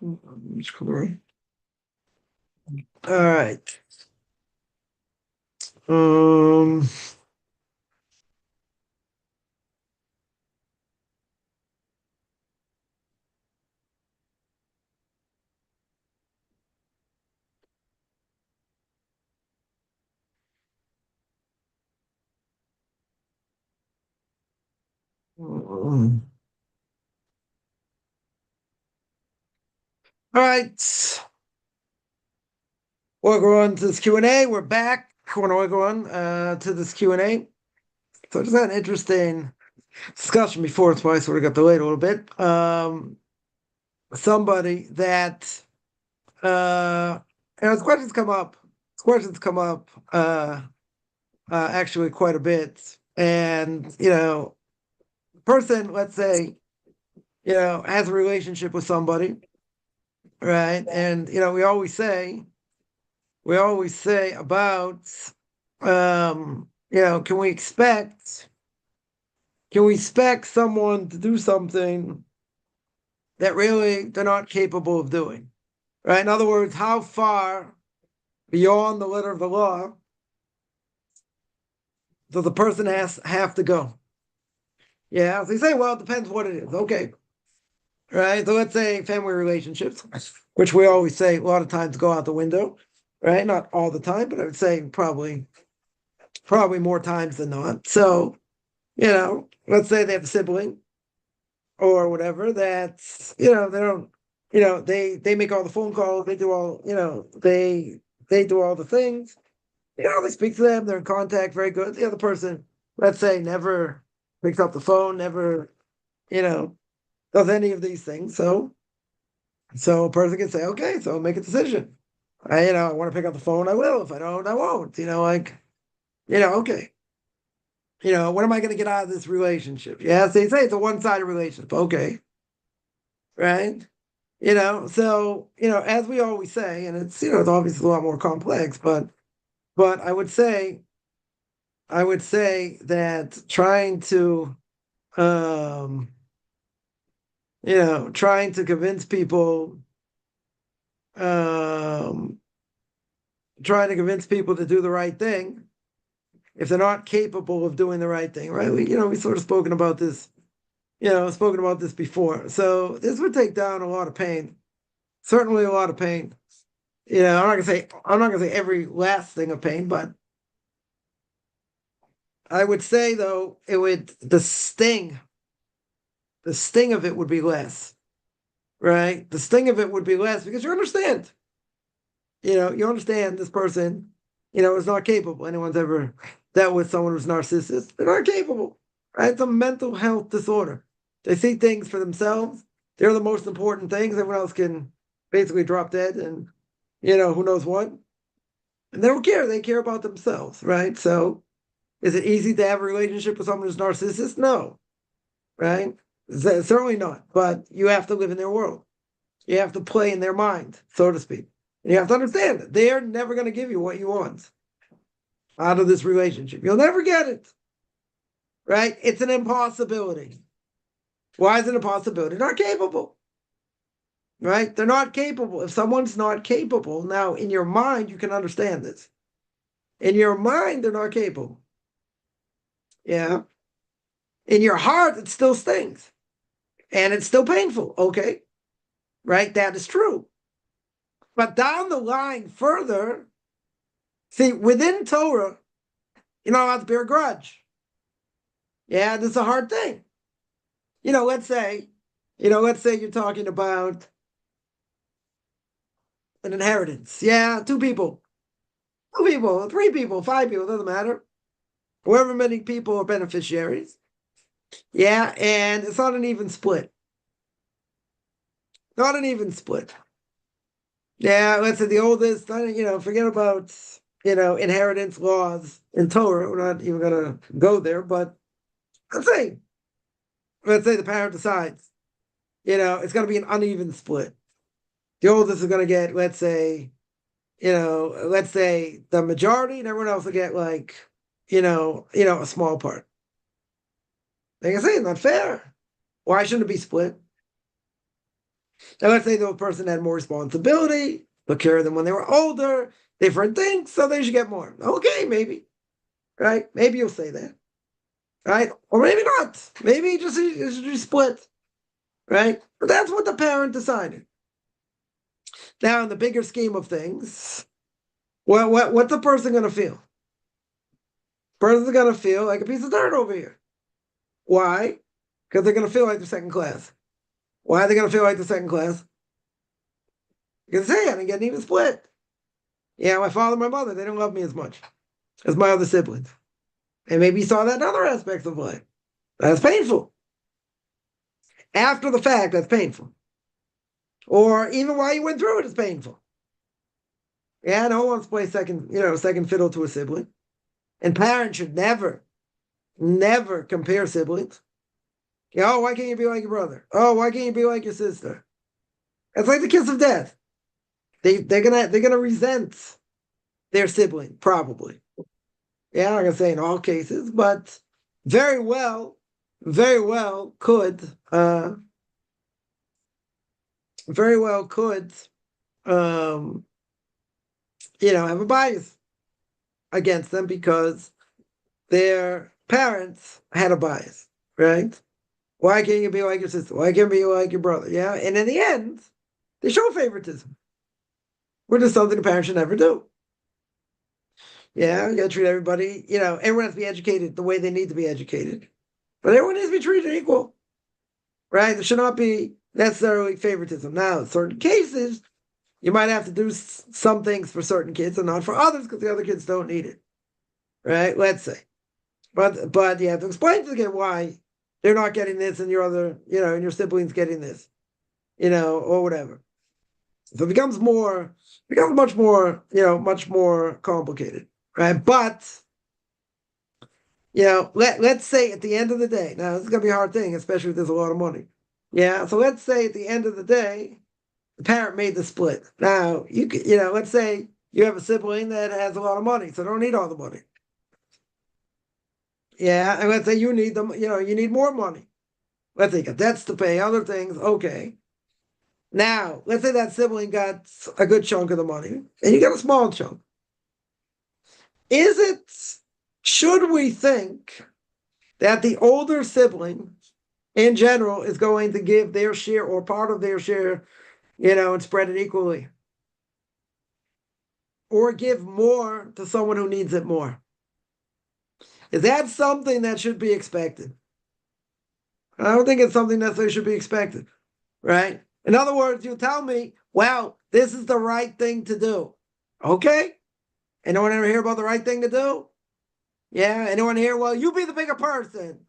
All right. Um, all right. We'll go on to this Q&A. We're back. We'll go on to this Q&A. So I just had an interesting discussion before. That's why I sort of got delayed a little bit. Somebody that the questions come up. Questions come up actually quite a bit, and person, let's say, has a relationship with somebody, right? And we always say about, can we expect someone to do something that really they're not capable of doing, right? In other words, how far beyond the letter of the law does the person have to go? Yeah, so you say, well, it depends what it is. Okay, right? So let's say family relationships, which we always say a lot of times go out the window, right? Not all the time, but I would say probably more times than not. So, let's say they have a sibling or whatever that's, they don't, they make all the phone calls, they do all, they do all the things, they speak to them, they're in contact, very good. The other person, let's say, never picks up the phone, never, you know, does any of these things. So a person can say, okay, so make a decision. I want to pick up the phone, I will. If I don't, I won't. Okay. What am I going to get out of this relationship? Yeah, so they say it's a one-sided relationship. Okay, right? As we always say, and it's obviously a lot more complex, but I would say that um, trying to convince people, um, trying to convince people to do the right thing if they're not capable of doing the right thing, right? We sort of spoken about this before. So this would take down a lot of pain, certainly a lot of pain. I'm not gonna say every last thing of pain, but I would say though the sting of it would be less, right? The sting of it would be less because you understand this person, is not capable. Anyone's ever dealt with someone who's narcissist? They're not capable, right? It's a mental health disorder. They see things for themselves. They're the most important things. Everyone else can basically drop dead and who knows what. And they don't care. They care about themselves, right? So is it easy to have a relationship with someone who's narcissist? No, right? Certainly not. But you have to live in their world. You have to play in their mind, so to speak. And you have to understand that they are never going to give you what you want out of this relationship. You'll never get it, right? It's an impossibility. Why is it a possibility? They're not capable, right? They're not capable. If someone's not capable, now in your mind, you can understand this. In your mind, they're not capable. Yeah. In your heart, it still stings and it's still painful. Okay. Right. That is true. But down the line further, see, within Torah, you're not allowed to bear a grudge. Yeah. This is a hard thing. Let's say you're talking about an inheritance. Yeah. Two people, three people, five people, doesn't matter. However many people are beneficiaries. Yeah. And it's not an even split. Not an even split. Yeah, let's say the oldest, forget about, inheritance laws in Torah. We're not even going to go there, but let's say, let's say the parent decides, it's going to be an uneven split. The oldest is going to get, let's say the majority, and everyone else will get like, a small part. Like I say, it's not fair. Why shouldn't it be split? Now, let's say the person had more responsibility, took care of them when they were older, different things, so they should get more. Okay, maybe, right? Maybe you'll say that, right? Or maybe not. Maybe it should be split, right? But that's what the parent decided. Now, in the bigger scheme of things, what's the person going to feel? Person's going to feel like a piece of dirt over here. Why? Because they're going to feel like they're second class. Why are they going to feel like they're second class? Because hey, I didn't get an even split. Yeah, my father and my mother, they don't love me as much as my other siblings. And maybe you saw that in other aspects of life. That's painful. After the fact, that's painful. Or even while you went through it, it's painful. Yeah, no one wants to play second fiddle to a sibling. And parents should never, never compare siblings. Oh, why can't you be like your brother? Oh, why can't you be like your sister? It's like the kiss of death. They're gonna resent their sibling, probably. Yeah, I'm not gonna say in all cases, but very well could um, have a bias against them because their parents had a bias, right? Why can't you be like your sister? Why can't you be like your brother? Yeah, and in the end, they show favoritism, which is something the parents should never do. Yeah, you gotta treat everybody, everyone has to be educated the way they need to be educated. But everyone needs to be treated equal, right? There should not be necessarily favoritism. Now, in certain cases, you might have to do some things for certain kids and not for others because the other kids don't need it, right? Let's say. But you have to explain to the kid why they're not getting this and your other, and your siblings getting this, or whatever. So it becomes much more complicated, right? But let's say at the end of the day, now this is gonna be a hard thing, especially if there's a lot of money. Yeah, so let's say at the end of the day, the parent made the split. Now let's say you have a sibling that has a lot of money, so they don't need all the money. Yeah, and let's say you need them, you need more money. Let's say you got debts to pay, other things. Okay. Now, let's say that sibling got a good chunk of the money, and you got a small chunk. Should we think that the older sibling in general is going to give their share or part of their share, and spread it equally? Or give more to someone who needs it more? Is that something that should be expected? I don't think it's something that should be expected, right? In other words, you tell me, well, this is the right thing to do. Okay? Anyone ever hear about the right thing to do? Yeah, anyone here? Well, you be the bigger person.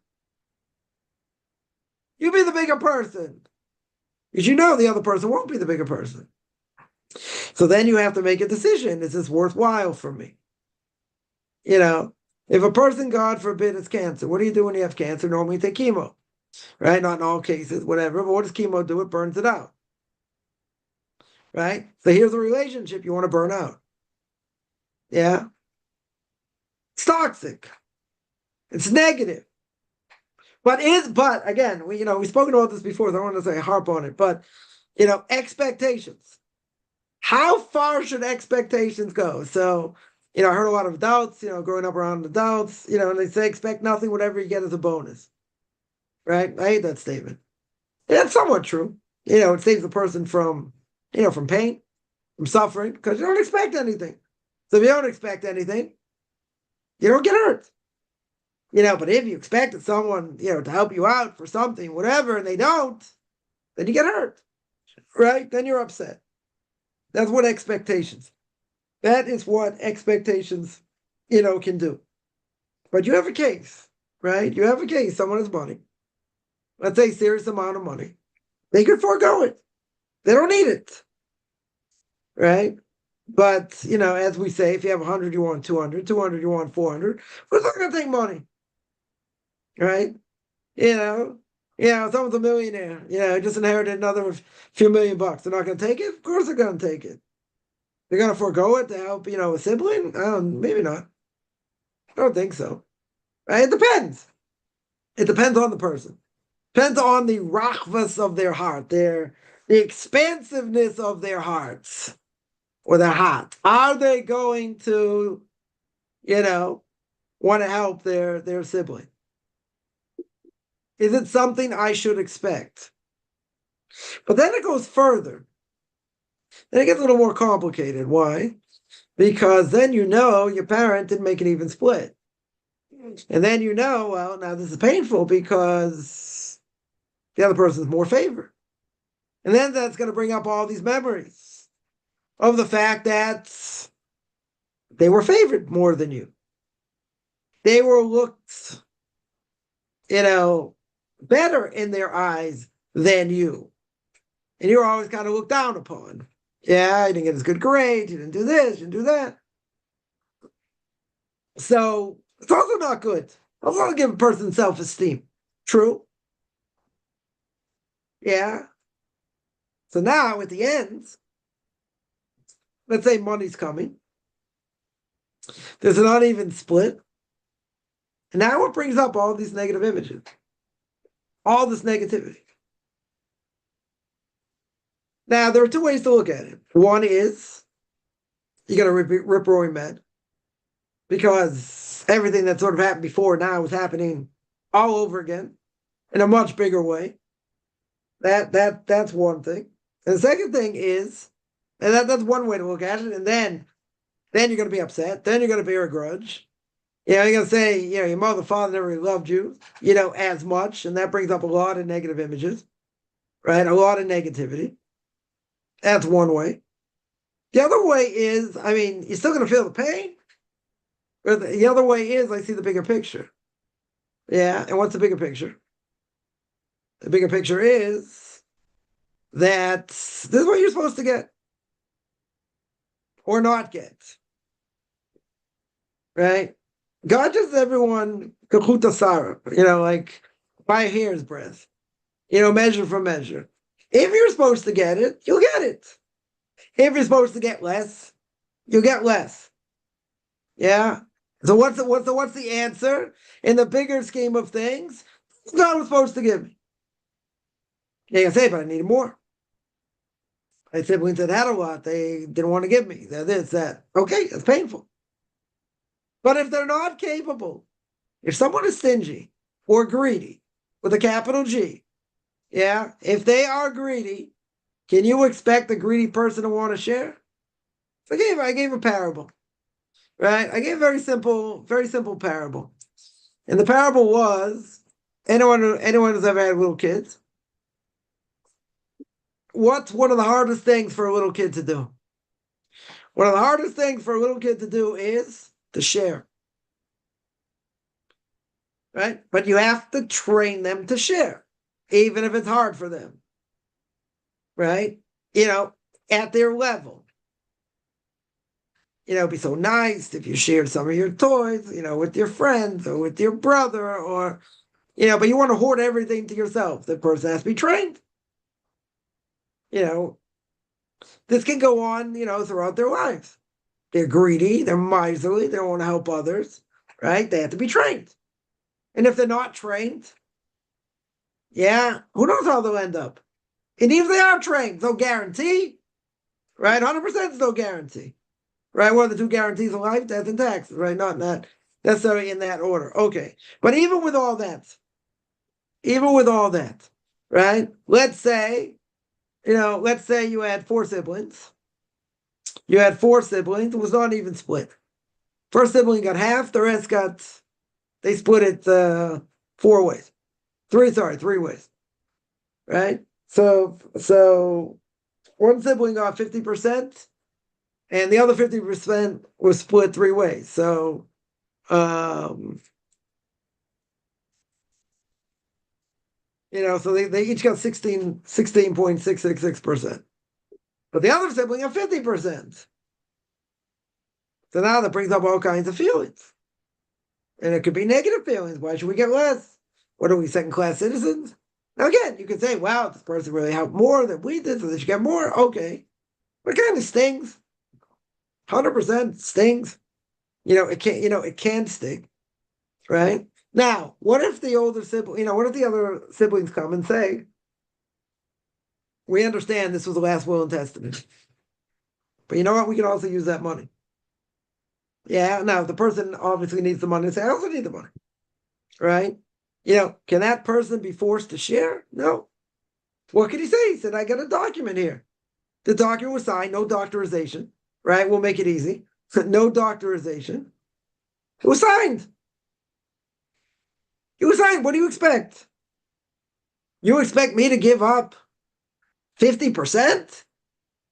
You be the bigger person. Because the other person won't be the bigger person. So then you have to make a decision. Is this worthwhile for me? If a person, God forbid, has cancer, what do you do when you have cancer? Normally you take chemo, right? Not in all cases, whatever. But what does chemo do? It burns it out, right? So here's a relationship you want to burn out. Yeah. It's toxic. It's negative. But again, we've spoken about this before, so I don't want to say harp on it, but expectations. How far should expectations go? So, I heard a lot of adults, growing up around adults, and they say expect nothing, whatever you get is a bonus. Right? I hate that statement. And that's somewhat true. It saves the person from pain, from suffering, because you don't expect anything. So if you don't expect anything, you don't get hurt. But if you expected someone, to help you out for something, whatever, and they don't, then you get hurt, right? Then you're upset. That's what expectations. That is what expectations, can do. But you have a case, right? You have a case. Someone has money. Let's say a serious amount of money. They could forego it. They don't need it, right? But, as we say, if you have 100, you want 200, 200, you want 400. Who's not going to take money? Right? Someone's a millionaire, just inherited another few $1 million. They're not going to take it? Of course they're going to take it. They're going to forego it to help, a sibling? Maybe not. I don't think so. Right? It depends. It depends on the person. Depends on the rachvas of their heart, their the expansiveness of their hearts or their heart. Are they going to, want to help their sibling? Is it something I should expect? But then it goes further. Then it gets a little more complicated. Why? Because then your parent didn't make an even split. And then well, now this is painful because the other person's more favored. And then that's going to bring up all these memories of the fact that they were favored more than you. They were looked, better in their eyes than you. And you were always kind of looked down upon. Yeah, you didn't get as good grades, you didn't do this, you didn't do that. So it's also not good. Also not give a person self-esteem. True. Yeah. So now at the end, let's say money's coming. There's an uneven split. And now it brings up all these negative images. All this negativity. Now, there are two ways to look at it. One is you're going to rip roaring mad because everything that sort of happened before now is happening all over again in a much bigger way. That's one thing. And the second thing is, and that's one way to look at it, and then you're going to be upset. Then you're going to bear a grudge. You're going to say, your mother, father never really loved you, as much, and that brings up a lot of negative images, right? A lot of negativity. That's one way. The other way is, you're still going to feel the pain. But the other way is, I see the bigger picture. Yeah, and what's the bigger picture? The bigger picture is that this is what you're supposed to get. Or not get. Right? God gives everyone kachuta sara, like by a hair's breadth, measure for measure. If you're supposed to get it, you'll get it. If you're supposed to get less, you'll get less. Yeah. So what's the answer in the bigger scheme of things? God was supposed to give me. You can say, but I needed more. My siblings had a lot. They didn't want to give me that. Okay, that's painful. But if they're not capable, if someone is stingy or greedy with a capital G, yeah, if they are greedy, can you expect a greedy person to want to share? So I gave a parable, right? I gave a very simple parable. And the parable was, anyone who's ever had little kids, what's one of the hardest things for a little kid to do? One of the hardest things for a little kid to do is to share. Right? But you have to train them to share, even if it's hard for them. Right? At their level. Be so nice if you share some of your toys, with your friends or with your brother or, but you want to hoard everything to yourself. The person has to be trained. This can go on, throughout their lives. They're greedy, they're miserly, they don't want to help others, right? They have to be trained. And if they're not trained, yeah, who knows how they'll end up? And even if they are trained, no guarantee, right? 100% is no guarantee, right? What are the two guarantees of life? Death and taxes, right? Not necessarily in that order. Okay. But even with all that, right? Let's say you had four siblings. It was not even split. First sibling got half, the rest they split it 4 ways. 3 ways. Right? So one sibling got 50%, and the other 50% was split 3 ways. So so they each got 16.666%. But the other sibling got 50%. So now that brings up all kinds of feelings. And it could be negative feelings. Why should we get less? What are we, second-class citizens? Now again, you could say, wow, this person really helped more than we did, so they should get more. Okay. But it kind of stings. 100% stings. It can sting. Right? Now, what if the older sibling, what if the other siblings come and say, We understand this was the last will and testament. But you know what? We can also use that money. Yeah, now if the person obviously needs the money, say, I also need the money. Right? Can that person be forced to share? No. What could he say? He said, I got a document here. The document was signed, no doctorization, right? We'll make it easy. No doctorization. It was signed. It was signed. What do you expect? You expect me to give up 50%?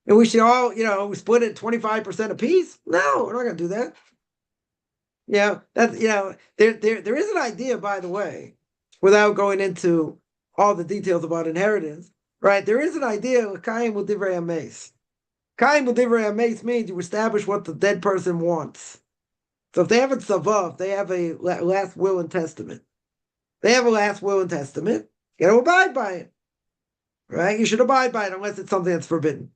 And we should all, split it 25% apiece? No, we're not going to do that. That's, there is an idea, by the way, without going into all the details about inheritance, right? There is an idea of Kaim Udivrei Ames. Kaim Udivrei Ames means you establish what the dead person wants. So if they have a tzavav, they have a last will and testament. They have a last will and testament. You got to abide by it, right? You should abide by it unless it's something that's forbidden.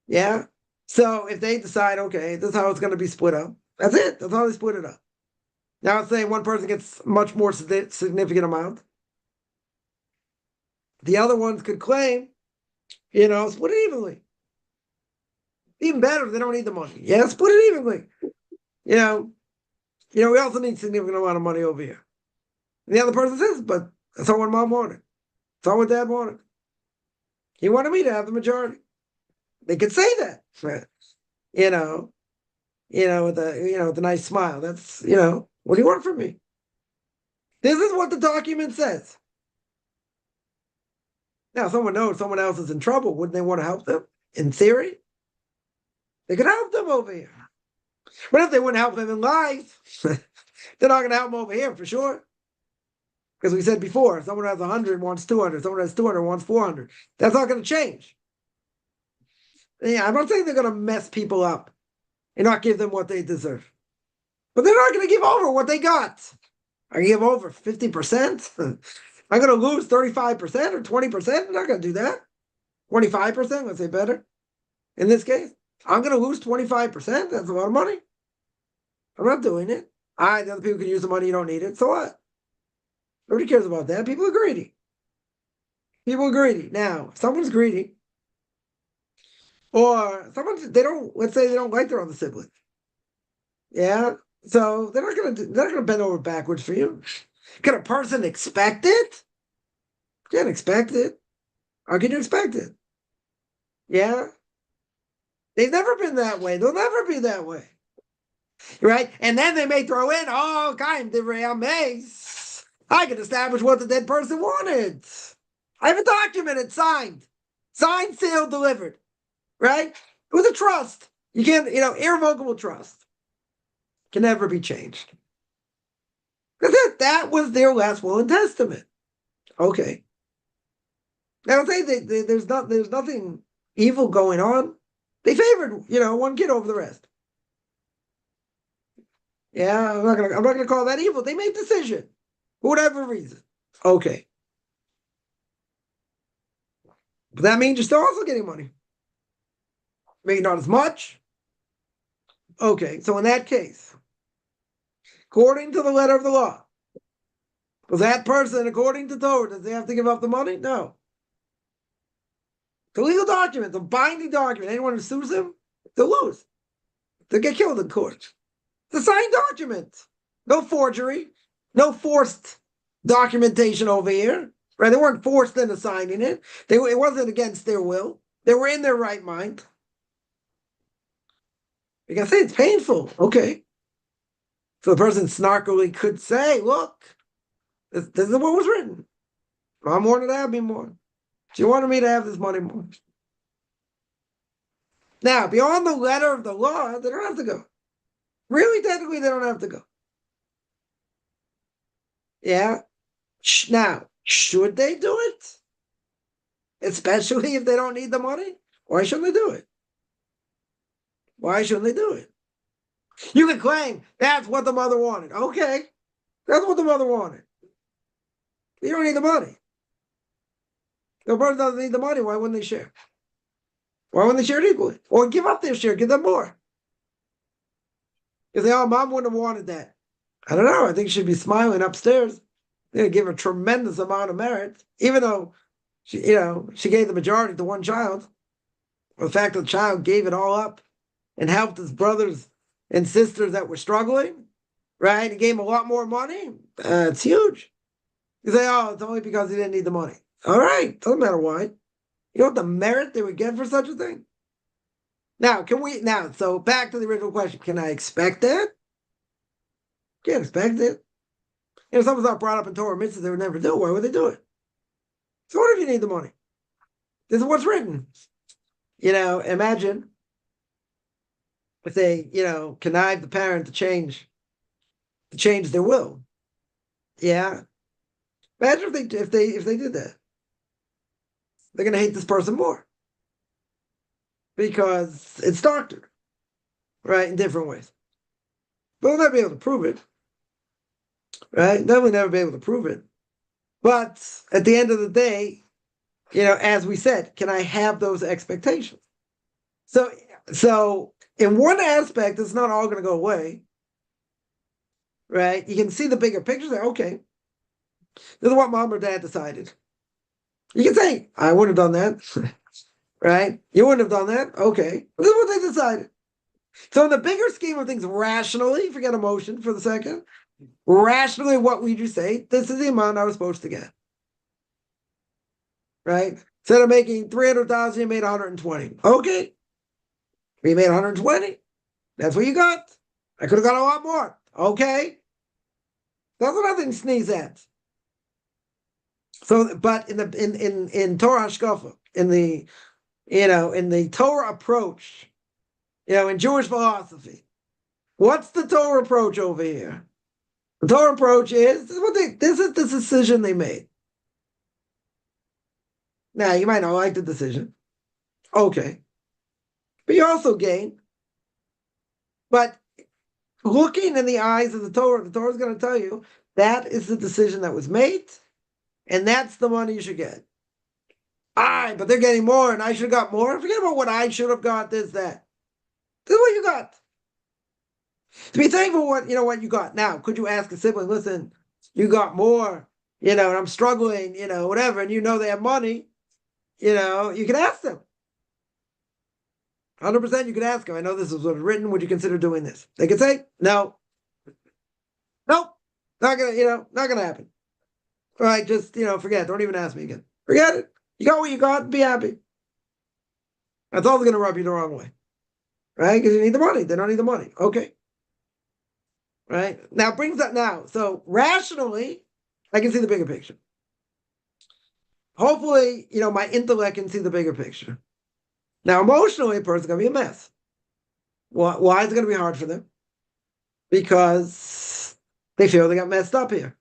Yeah. So if they decide, okay, this is how it's going to be split up, that's it. That's how they split it up. Now let's say one person gets much more significant amount. The other ones could claim, split it evenly. Even better if they don't need the money. Yeah, split it evenly. We also need a significant amount of money over here. And the other person says, but that's not what mom wanted. That's not what dad wanted. He wanted me to have the majority. They could say that, with a nice smile. That's, what do you want from me? This is what the document says. Now, someone knows someone else is in trouble. Wouldn't they want to help them? In theory, they could help them over here. What if they wouldn't help them in life? They're not going to help them over here for sure. Because we said before, someone who has 100 wants 200. Someone who has 200 wants 400. That's not going to change. Yeah, I'm not saying they're going to mess people up and not give them what they deserve. But they're not going to give over what they got. I give over 50%. I'm going to lose 35% or 20%. I'm not going to do that. 25%, let's say better. In this case, I'm going to lose 25%. That's a lot of money. I'm not doing it. The other people can use the money. You don't need it. So what? Nobody cares about that. People are greedy. People are greedy. Now, if someone's greedy, or let's say they don't like their other sibling. Yeah. So they're not gonna bend over backwards for you. Can a person expect it? Can't expect it. How can you expect it? Yeah. They've never been that way. They'll never be that way. Right? And then they may throw in, Kaim Divrei Ames. I can establish what the dead person wanted. I have a document, it's signed. Signed, sealed, delivered. Right? It was a trust. You can't, irrevocable trust. Can never be changed. That's it. That was their last will and testament. Okay. Now I'll say there's nothing evil going on. They favored, one kid over the rest. Yeah, I'm not gonna call that evil. They made a decision. For whatever reason. Okay. But that means you're still also getting money. Maybe not as much. Okay, so in that case, according to the letter of the law, was that person, according to Torah, does they have to give up the money? No. It's a legal document, it's a binding document. Anyone who sues him, they'll lose. They'll get killed in court. It's a signed document. No forgery. No forced documentation over here. Right? They weren't forced into signing it. It wasn't against their will. They were in their right mind. You can say it's painful. Okay. So the person snarkily could say, look, this is what was written. Mom wanted to have me more. She wanted me to have this money more. Now, beyond the letter of the law, they don't have to go. Really, technically, they don't have to go. Yeah. Now, should they do it? Especially if they don't need the money? Why shouldn't they do it? Why shouldn't they do it? You can claim that's what the mother wanted. Okay. That's what the mother wanted. You don't need the money. The person doesn't need the money. Why wouldn't they share? Why wouldn't they share it equally? Or give up their share, give them more. If mom wouldn't have wanted that. I don't know. I think she'd be smiling upstairs. They'd give a tremendous amount of merit, even though She gave the majority to one child. The fact that the child gave it all up and helped his brothers and sisters that were struggling, right? He gave him a lot more money. It's huge. You say, oh, it's only because he didn't need the money. All right, doesn't matter why. You know what the merit they would get for such a thing? So back to the original question, can I expect that? Can't expect it. Someone's not brought up in Torah mitzvahs they would never do. Why would they do it? So what if you need the money? This is what's written. Imagine if they, connive the parent to change their will. Yeah. Imagine if they did that. They're gonna hate this person more. Because it's doctored, right, in different ways. But we'll never be able to prove it. Right? Then we'll never be able to prove it. But at the end of the day, as we said, can I have those expectations? So in one aspect, it's not all going to go away, right? You can see the bigger picture. Say, okay, this is what mom or dad decided. You can say, I wouldn't have done that, right? You wouldn't have done that. Okay, this is what they decided. So in the bigger scheme of things, rationally, forget emotion for the second, rationally, what would you say? This is the amount I was supposed to get, right? Instead of making 300,000, you made 120. Okay, we made 120. That's what you got. I could have got a lot more. Okay, that's nothing to sneeze at. So, but in Torah Hashkafa, in the Torah approach, in Jewish philosophy, what's the Torah approach over here? The Torah approach is this is the decision they made. Now, you might not like the decision. Okay. But you also gain. But looking in the eyes of the Torah is going to tell you that is the decision that was made, and that's the money you should get. But they're getting more, and I should have got more. Forget about what I should have got, this, that. This is what you got. To be thankful for what you got. Now, could you ask a sibling, listen, you got more, and I'm struggling, whatever, and they have money, you can ask them. 100% you could ask them. I know this is what's written. Would you consider doing this? They could say, no. Nope. Not gonna happen. All right, just, forget. Don't even ask me again. Forget it. You got what you got, be happy. That's always gonna rub you the wrong way. Right? Because you need the money. They don't need the money. Okay. Right? Now brings that now. So rationally, I can see the bigger picture. Hopefully, my intellect can see the bigger picture. Now, emotionally, a person's going to be a mess. Why is it going to be hard for them? Because they feel they got messed up here.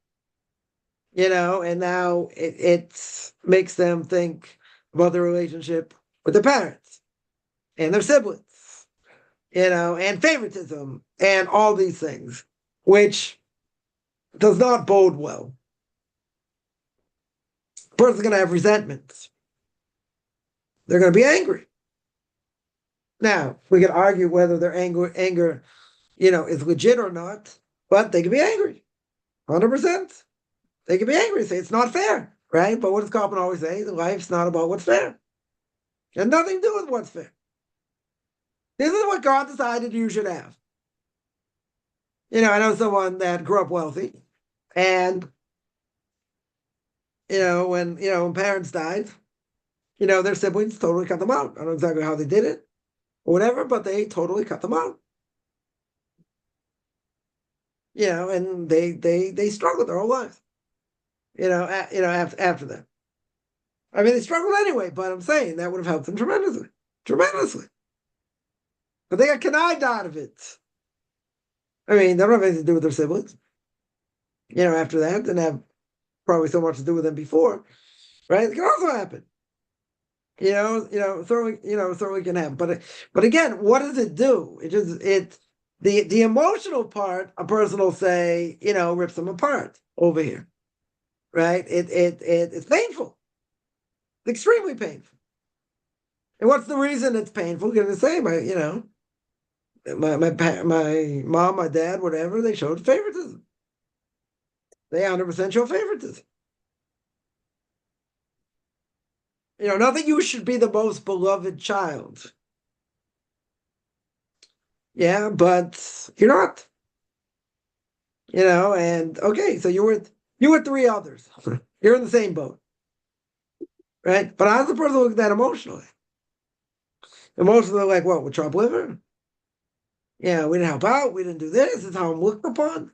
And now it makes them think about their relationship with their parents and their siblings, and favoritism and all these things, which does not bode well. A person's going to have resentments. They're going to be angry. Now, we can argue whether their anger, is legit or not, but they can be angry. 100%. They can be angry, say it's not fair, right? But what does Kaufman always say? Life's not about what's fair. It has nothing to do with what's fair. This is what God decided you should have. I know someone that grew up wealthy, and, when parents died, their siblings totally cut them out. I don't know exactly how they did it, or whatever, but they totally cut them out. And they struggled their whole lives. After that. I mean, they struggled anyway, but I'm saying that would have helped them tremendously. Tremendously. But they got connived out of it. I mean, they don't have anything to do with their siblings. After that, didn't have probably so much to do with them before. Right? It can also happen. Certainly can happen. But again, what does it do? The emotional part, a person will say, rips them apart over here. Right? It's painful. It's extremely painful. And what's the reason it's painful? Because the same, my mom, my dad, whatever, they showed favoritism. They 100% show favoritism. Not that you should be the most beloved child. Yeah, but you're not. And okay, so you were three others. You're in the same boat, right? But how's the person look at that emotionally? Emotionally, like, what? We're Trump liver? Yeah, we didn't help out. We didn't do this. This is how I'm looked upon.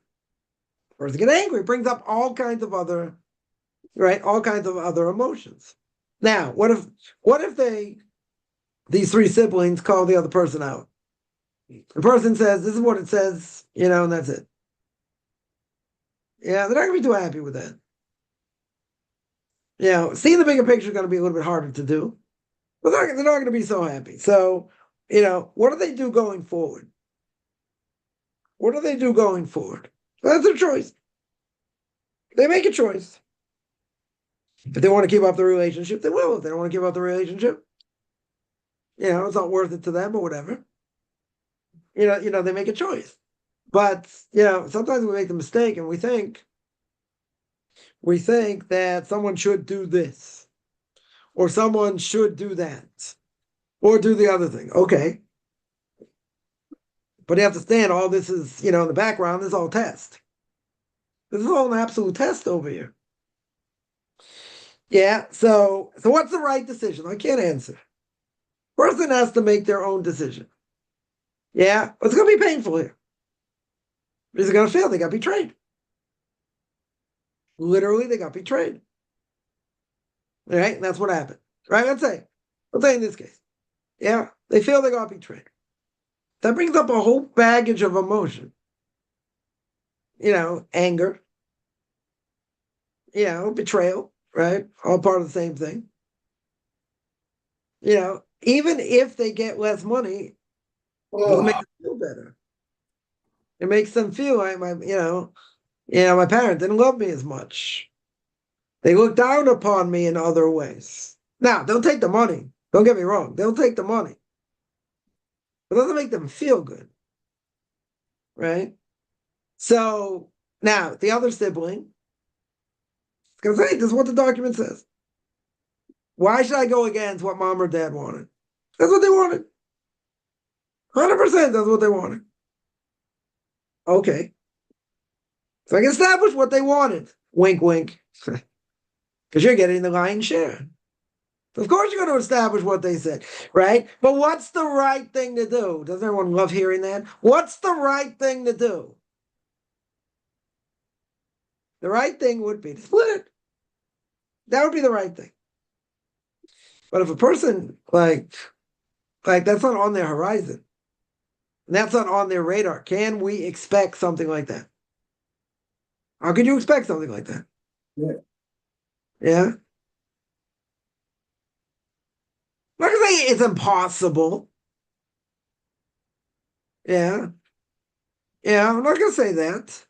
Person get angry. It brings up all kinds of other, right? All kinds of other emotions. Now, what if these three siblings call the other person out? The person says, "This is what it says," and that's it. Yeah, they're not gonna be too happy with that. Seeing the bigger picture is going to be a little bit harder to do, but they're not going to be so happy. So, what do they do going forward? What do they do going forward? Well, that's their choice. They make a choice. If they want to keep up the relationship, they will. If they don't want to keep up the relationship, it's not worth it to them or whatever. They make a choice. But sometimes we make the mistake and we think that someone should do this, or someone should do that, or do the other thing. Okay. But you have to stand, all this is, in the background, this is all test. This is all an absolute test over here. Yeah, so what's the right decision? I can't answer. Person has to make their own decision. Yeah, but it's going to be painful here. They're going to fail. They got betrayed. Literally, they got betrayed. All right, and that's what happened. Right, let's say in this case. Yeah, they feel they got betrayed. That brings up a whole baggage of emotion. Anger, betrayal, right? All part of the same thing. Even if they get less money, it'll make them feel better. It makes them feel like my parents didn't love me as much. They look down upon me in other ways. Now, they'll take the money. Don't get me wrong. They'll take the money. But it doesn't make them feel good. Right? So now the other sibling is going to say, this is what the document says. Why should I go against what mom or dad wanted? That's what they wanted. 100% that's what they wanted. Okay. So I can establish what they wanted. Wink, wink. Because you're getting the lion's share. Of course you're going to establish what they said, right? But what's the right thing to do? Doesn't everyone love hearing that? What's the right thing to do? The right thing would be to split it. That would be the right thing. But if a person, like that's not on their horizon, and that's not on their radar, can we expect something like that? How could you expect something like that? Yeah. Yeah. I'm not gonna say it's impossible. Yeah. Yeah, I'm not gonna say that.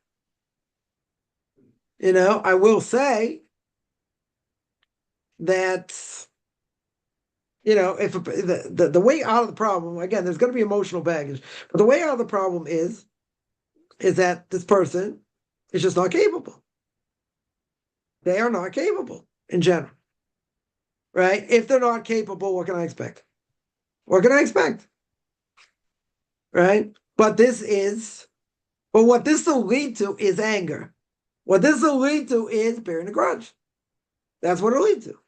I will say that, if the way out of the problem, again, there's going to be emotional baggage, but the way out of the problem is that this person is just not capable. They are not capable in general, right? If they're not capable, what can I expect? What can I expect? Right? But what this will lead to is anger. What this will lead to is bearing a grudge. That's what it'll lead to.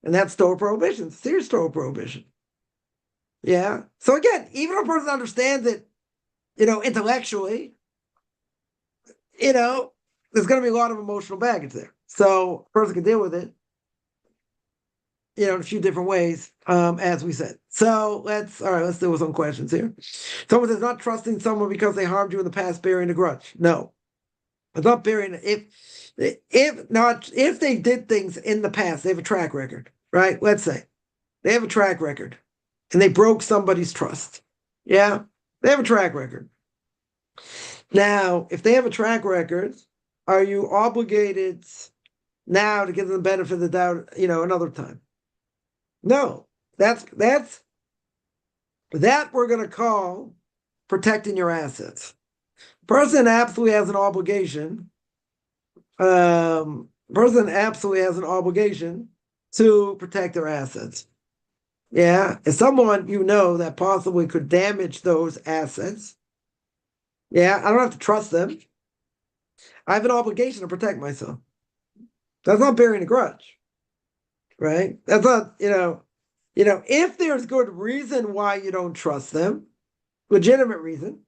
And that's Torah prohibition, serious Torah prohibition. Yeah. So again, even if a person understands it, intellectually, there's going to be a lot of emotional baggage there. So a person can deal with it, in a few different ways, as we said. So let's deal with some questions here. Someone says, not trusting someone because they harmed you in the past, bearing a grudge. No. It's not bearing, if they did things in the past, they have a track record, right? Let's say they have a track record and they broke somebody's trust. Yeah, they have a track record. Now, if they have a track record, are you obligated now to give them the benefit of the doubt, another time? No, that we're going to call protecting your assets. Person absolutely has an obligation. to protect their assets. Yeah, if someone you know that possibly could damage those assets, yeah, I don't have to trust them. I have an obligation to protect myself. That's not bearing a grudge, right? That's not, if there's good reason why you don't trust them, legitimate reason,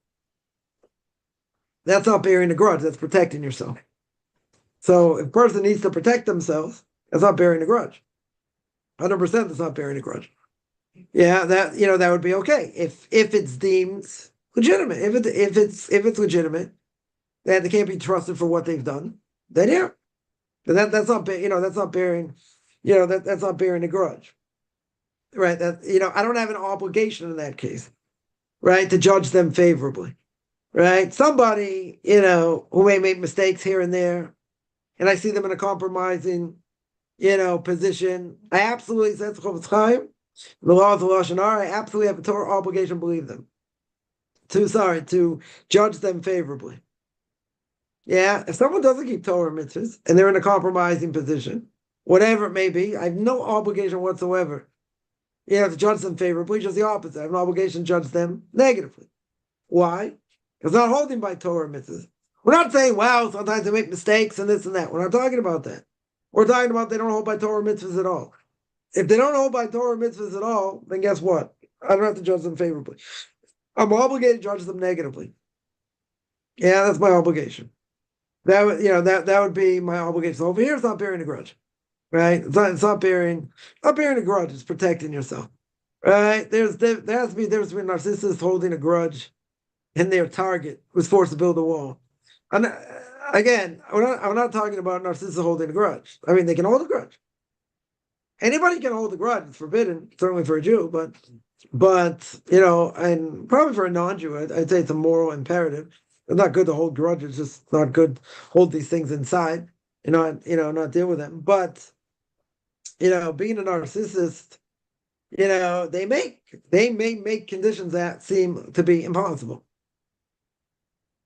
that's not bearing a grudge, that's protecting yourself. So if a person needs to protect themselves, that's not bearing a grudge. 100% that's not bearing a grudge. Yeah, that would be okay if it's deemed legitimate. If it's legitimate, that they can't be trusted for what they've done, then yeah. That's not that's not bearing, that's not bearing a grudge. Right. That I don't have an obligation in that case, right, to judge them favorably. Right. Somebody, who may make mistakes here and there, and I see them in a compromising, position. I absolutely said the laws of Lashon Hara, I absolutely have a Torah obligation to believe them. To judge them favorably. Yeah, if someone doesn't keep Torah mitzvahs and they're in a compromising position, whatever it may be, I have no obligation whatsoever. To judge them favorably, just the opposite. I have an obligation to judge them negatively. Why? Because not holding by Torah mitzvahs. We're not saying, wow, sometimes they make mistakes and this and that. We're not talking about that. We're talking about they don't hold by Torah mitzvahs at all. If they don't hold by Torah mitzvahs at all, then guess what? I don't have to judge them favorably. I'm obligated to judge them negatively. Yeah, that's my obligation. That would, that would be my obligation. So over here, it's not bearing a grudge, right? It's not bearing a grudge. It's protecting yourself, right? There has to be a difference between narcissists holding a grudge and their target who's forced to build a wall. And again, I'm not talking about narcissists holding a grudge. I mean, they can hold a grudge. Anybody can hold a grudge. It's forbidden, certainly for a Jew, but and probably for a non-Jew, I'd say it's a moral imperative. It's not good to hold grudges. It's just not good to hold these things inside. Not deal with them. But being a narcissist, they may make conditions that seem to be impossible.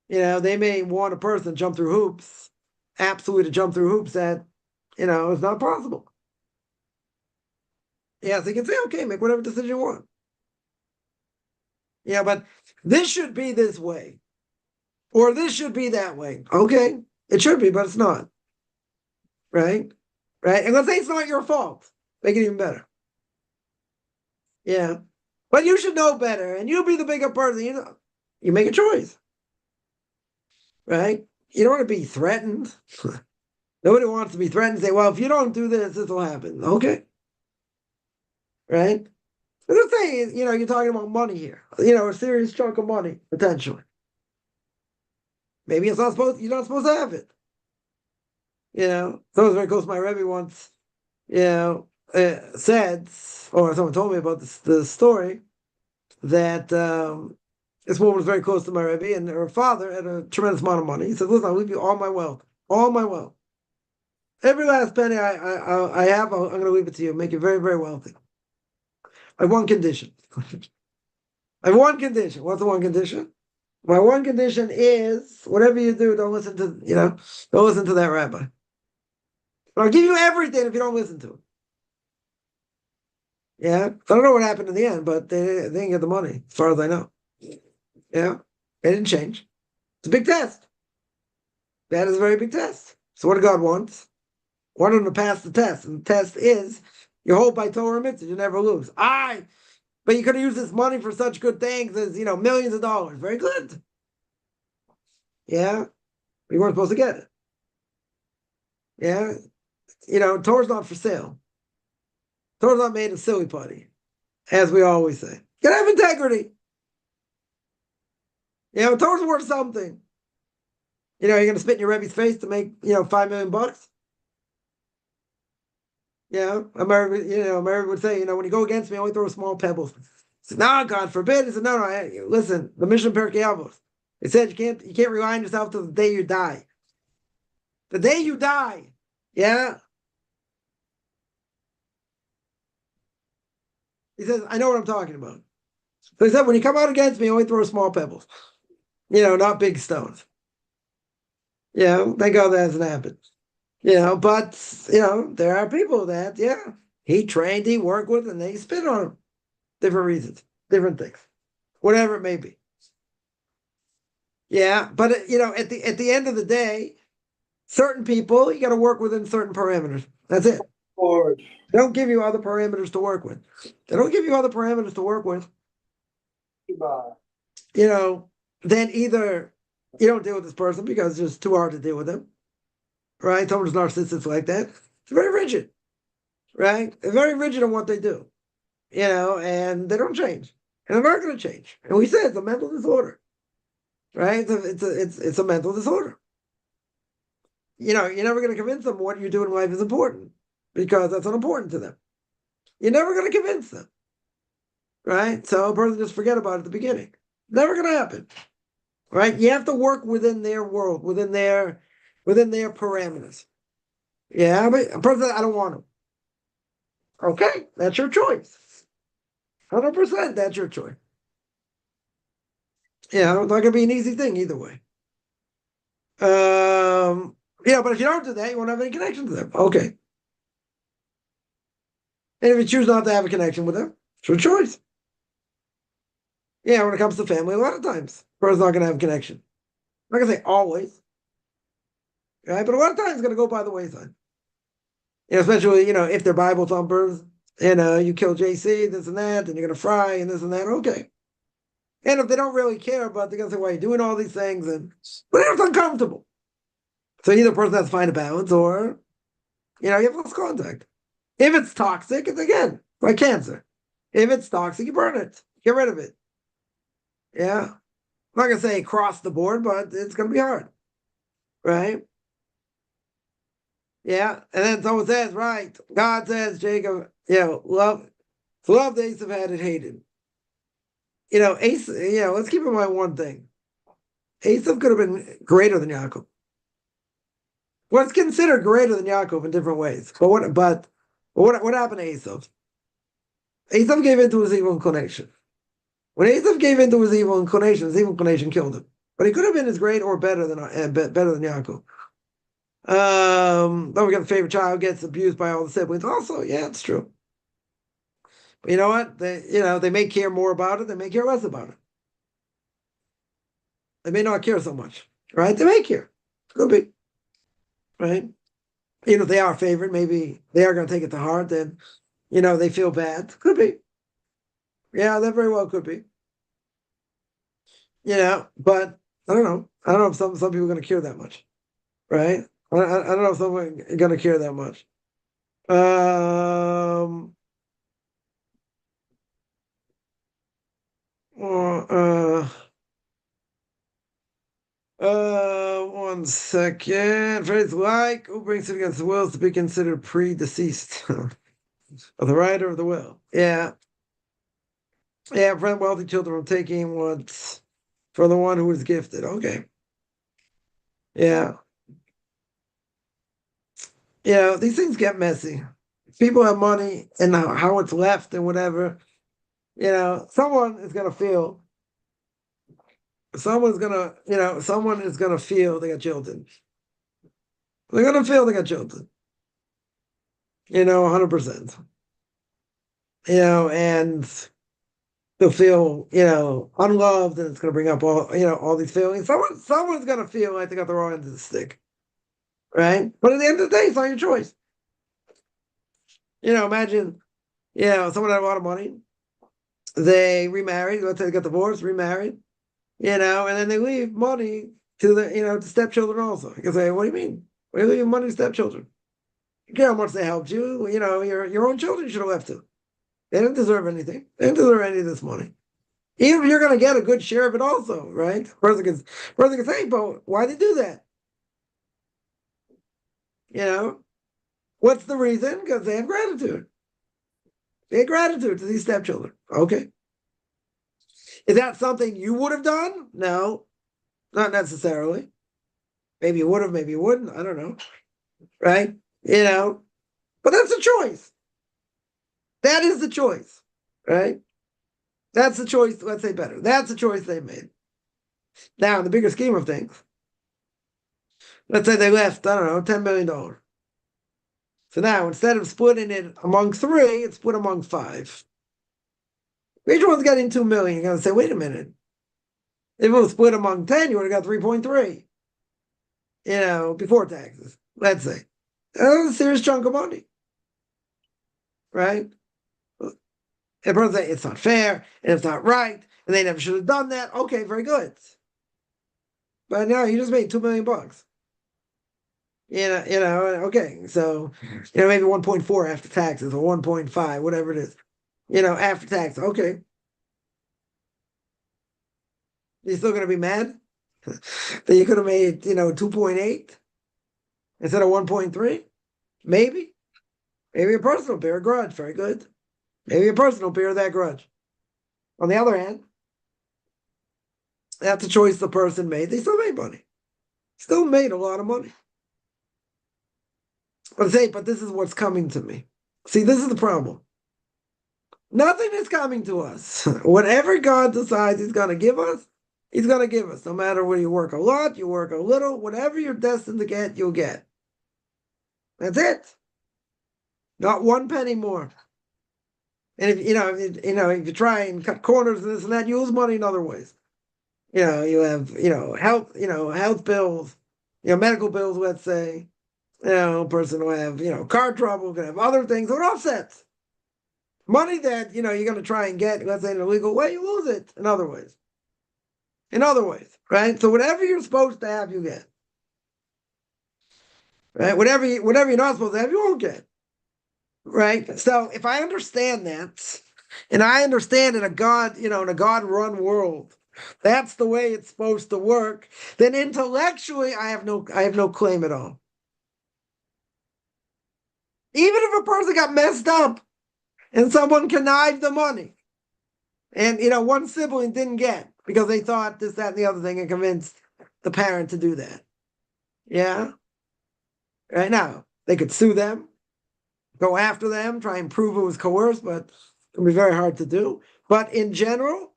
They may want a person to jump through hoops, absolutely to jump through hoops that is not possible. Yeah, so you can say, okay, make whatever decision you want. Yeah, but this should be this way. Or this should be that way. Okay, it should be, but it's not. Right? Right? And let's say it's not your fault. Make it even better. Yeah. But you should know better, and you be the bigger person. You make a choice. Right? You don't want to be threatened. Nobody wants to be threatened and say, well, if you don't do this, this will happen. Okay. Right? Let's say, you're talking about money here. A serious chunk of money, potentially. Maybe you're not supposed to have it. Someone very close to my Rabbi once, said, or someone told me about the story, that this woman was very close to my Rabbi, and her father had a tremendous amount of money. He said, listen, I'll leave you all my wealth. All my wealth. Every last penny I have, I'm going to leave it to you, make you very, very wealthy. I have one condition. I have one condition. What's the one condition? My one condition is, whatever you do, don't listen to that rabbi. But I'll give you everything if you don't listen to him. Yeah. So I don't know what happened in the end, but they didn't get the money, as far as I know. Yeah. They didn't change. It's a big test. That is a very big test. So what do God wants? Want them to pass the test. And the test is, you hold by Torah mitzvah, you never lose. But you could have used this money for such good things as, millions of dollars. Very good. Yeah. But you weren't supposed to get it. Yeah. Torah's not for sale. Torah's not made a silly putty, as we always say. You gotta have integrity. Torah's worth something. You're gonna spit in your Rebbe's face to make, $5 million. Yeah, America would say, when you go against me, I only throw small pebbles. He said, no, God forbid. He said, no, listen, the mission Pirkei Avos. It said you can't rely on yourself till the day you die. The day you die. Yeah. He says, I know what I'm talking about. So he said, when you come out against me, only throw small pebbles. Not big stones. Thank God that hasn't happened. But there are people that, he trained, he worked with, and they spit on him. Different reasons, different things, whatever it may be. Yeah, but at the end of the day, certain people you got to work within certain parameters. That's it. Lord. They don't give you other parameters to work with. They don't give you other parameters to work with. Goodbye. Then either you don't deal with this person because it's just too hard to deal with them, right? Someone who's narcissistic like that, it's very rigid, right? They're very rigid on what they do, and they don't change, and they're not going to change. And we said it's a mental disorder, right? It's a mental disorder. You're never going to convince them what you do in life is important because that's unimportant to them. You're never going to convince them, right? So a person just forget about it at the beginning. Never going to happen, right? You have to work within their world, within their parameters. Yeah, but a person says, I don't want them. Okay, that's your choice. 100%, that's your choice. It's not going to be an easy thing either way. But if you don't do that, you won't have any connection to them. Okay. And if you choose not to have a connection with them, it's your choice. When it comes to family, a lot of times, a person's not going to have a connection. I'm not going to say always, right? But a lot of times it's going to go by the wayside. Especially, if they're Bible thumpers, you kill JC, this and that, and you're going to fry and this and that, okay. And if they don't really care, but they're going to say, why are you doing all these things? But it's uncomfortable. So either the person has to find a balance or, you have lost contact. If it's toxic, it's again, like cancer. If it's toxic, you burn it. Get rid of it. Yeah. I'm not going to say across the board, but it's going to be hard. Right? Yeah. And then someone says, right, God says, Jacob, love the Esav had it hated. Let's keep in mind one thing. Esav could have been greater than Yaakov. Well, it's considered greater than Yaakov in different ways. But what happened to Esav? Esav gave in to his evil inclination. When Esav gave in to his evil inclination killed him. But he could have been as great or better than Yaakov. Then we got the favorite child gets abused by all the siblings. Also, yeah, it's true. But you know what? They may care more about it. They may care less about it. They may not care so much, right? They may care. Could be, right? If they are favorite, maybe they are going to take it to heart. Then, they feel bad. Could be. Yeah, that very well could be. But I don't know. I don't know if some people are going to care that much, right? I don't know if someone are going to care that much. One second. Phrase like, who brings it against the will is to be considered pre-deceased of the writer of the will. Yeah. Yeah, prevent wealthy children from taking what's for the one who is gifted. Okay. Yeah. These things get messy. People have money and how it's left and whatever. Someone is gonna feel. Someone is gonna feel they got jilted. They're gonna feel they got jilted. 100%. And they'll feel, unloved, and it's gonna bring up all these feelings. Someone's gonna feel like they got the wrong end of the stick. Right? But at the end of the day, it's not your choice. Imagine, someone had a lot of money. They remarried, let's say they got divorced, remarried, and then they leave money to the, to stepchildren also. You can say, what do you mean? Why are you leaving money to stepchildren? You care how much they helped you, your own children should have left it. They didn't deserve anything. They didn't deserve any of this money. Even if you're going to get a good share of it also, right? Person can say, but why did they do that? What's the reason? Because they have gratitude. They have gratitude to these stepchildren. Okay. Is that something you would have done? No, not necessarily. Maybe you would have, maybe you wouldn't. I don't know. Right? But that's a choice. That is the choice. Right? That's the choice, let's say better. That's the choice they made. Now, in the bigger scheme of things, let's say they left, I don't know, $10 million. So now instead of splitting it among 3, it's split among 5. Each one's getting 2 million. You're going to say, wait a minute. If it was split among 10, you would have got 3.3, before taxes, let's say. That's a serious chunk of money, right? And person say it's not fair, and it's not right, and they never should have done that. Okay, very good. But no, you just made $2 million. Okay, so maybe 1.4 after taxes or 1.5, whatever it is. After tax. Okay. You're still gonna be mad that you could have made, 2.8 instead of 1.3? Maybe. Maybe a person will bear a grudge. Very good. Maybe a person will bear that grudge. On the other hand, that's a choice the person made. They still made money. Still made a lot of money. But this is what's coming to me. See, this is the problem. Nothing is coming to us. Whatever God decides He's going to give us, He's going to give us. No matter whether you work a lot, you work a little, whatever you're destined to get, you'll get. That's it. Not one penny more. And if you try and cut corners and this and that, you lose money in other ways. You have health bills, medical bills. Let's say, a person will have car trouble, can have other things. So it offsets money that you're going to try and get. Let's say in a legal way, you lose it in other ways. Right? So whatever you're supposed to have, you get. Right? Whatever you're not supposed to have, you won't get. Right? So if I understand that, and I understand in a God-run world, that's the way it's supposed to work, then intellectually I have no claim at all. Even if a person got messed up and someone connived the money, and one sibling didn't get because they thought this, that, and the other thing, and convinced the parent to do that. Yeah. Right now, they could sue them, go after them, try and prove it was coerced, but it'll be very hard to do. But in general,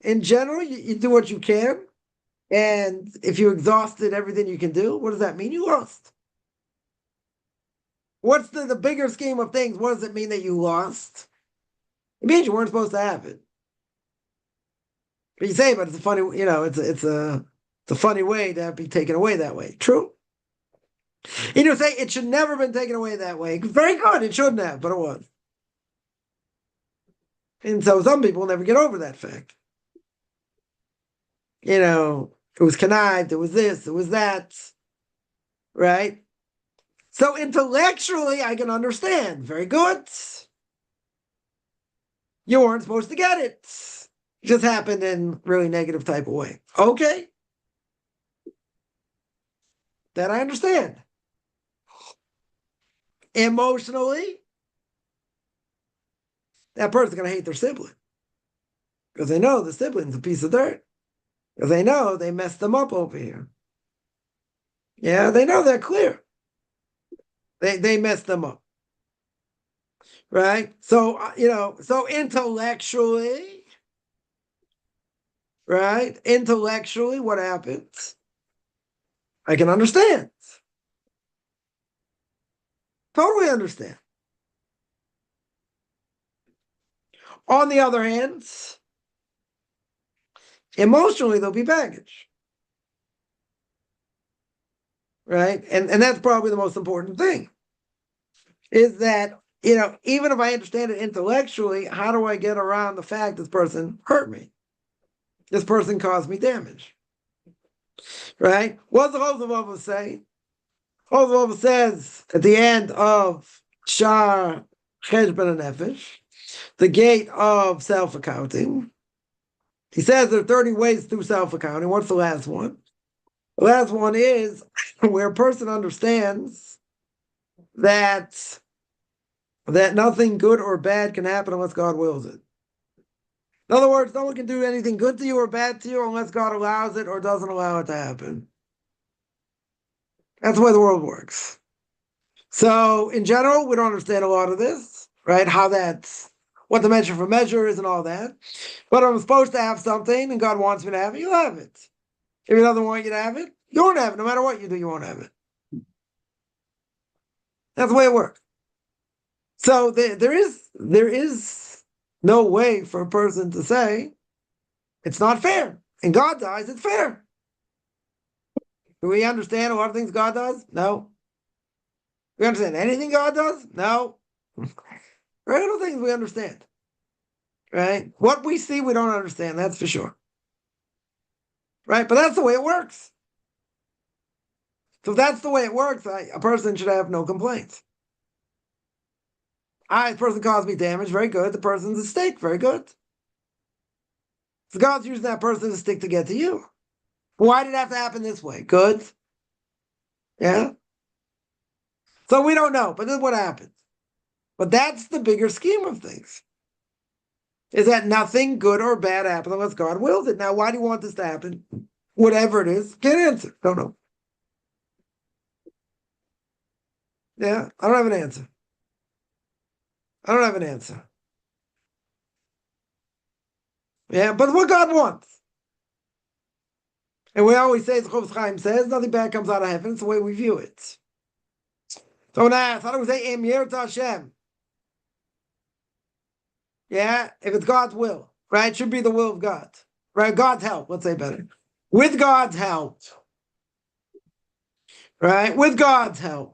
you do what you can. And if you exhausted everything you can do, what does that mean? You lost. What's the bigger scheme of things? What does it mean that you lost? It means you weren't supposed to have it. But you say, but it's a funny, it's a funny way to be taken away that way. True. You say it should never have been taken away that way. Very good. It shouldn't have, but it was. And so some people never get over that fact. It was connived, it was this, it was that. Right? So intellectually, I can understand. Very good. You weren't supposed to get it. It just happened in really negative type of way. Okay. That I understand. Emotionally, that person's going to hate their sibling. Because they know the sibling's a piece of dirt. Because they know they messed them up over here. Yeah, they know they're clear. They messed them up. Right? So, so intellectually, right? Intellectually, what happens? I can understand. Totally understand. On the other hand, emotionally, there'll be baggage. Right? And that's probably the most important thing. Is that, even if I understand it intellectually, how do I get around the fact this person hurt me? This person caused me damage. Right? What does the Orthodox say? Orthodox says at the end of Shar Cheshbon Nefesh, the gate of self-accounting, he says there are 30 ways through self-accounting. What's the last one? The last one is where a person understands that nothing good or bad can happen unless God wills it. In other words, no one can do anything good to you or bad to you unless God allows it or doesn't allow it to happen. That's the way the world works. So, in general, we don't understand a lot of this, right? What the measure for measure is and all that. But I'm supposed to have something and God wants me to have it, you'll have it. If He doesn't want you to have it, you won't have it. No matter what you do, you won't have it. That's the way it works. So there is no way for a person to say it's not fair. In God's eyes, it's fair. Do we understand a lot of things God does? No. We understand anything God does? No. Regular things we understand. Right? What we see, we don't understand. That's for sure. Right? But that's the way it works. So if that's the way it works, a person should have no complaints. The person caused me damage, very good. The person's a stick, very good. So God's using that person as a stick to get to you. Why did it have to happen this way? Good. Yeah. So we don't know, but this is what happens. But that's the bigger scheme of things. Is that nothing good or bad happens unless God wills it. Now, why do you want this to happen? Whatever it is, can't answer. Don't know. Yeah, I don't have an answer. I don't have an answer. Yeah, but what God wants. And we always say, as Chofetz Chaim says, nothing bad comes out of heaven. It's the way we view it. So now, how do we say, Im Yirtzeh Hashem? Yeah, if it's God's will, right? It should be the will of God, right? God's help, let's say better. With God's help, right? With God's help.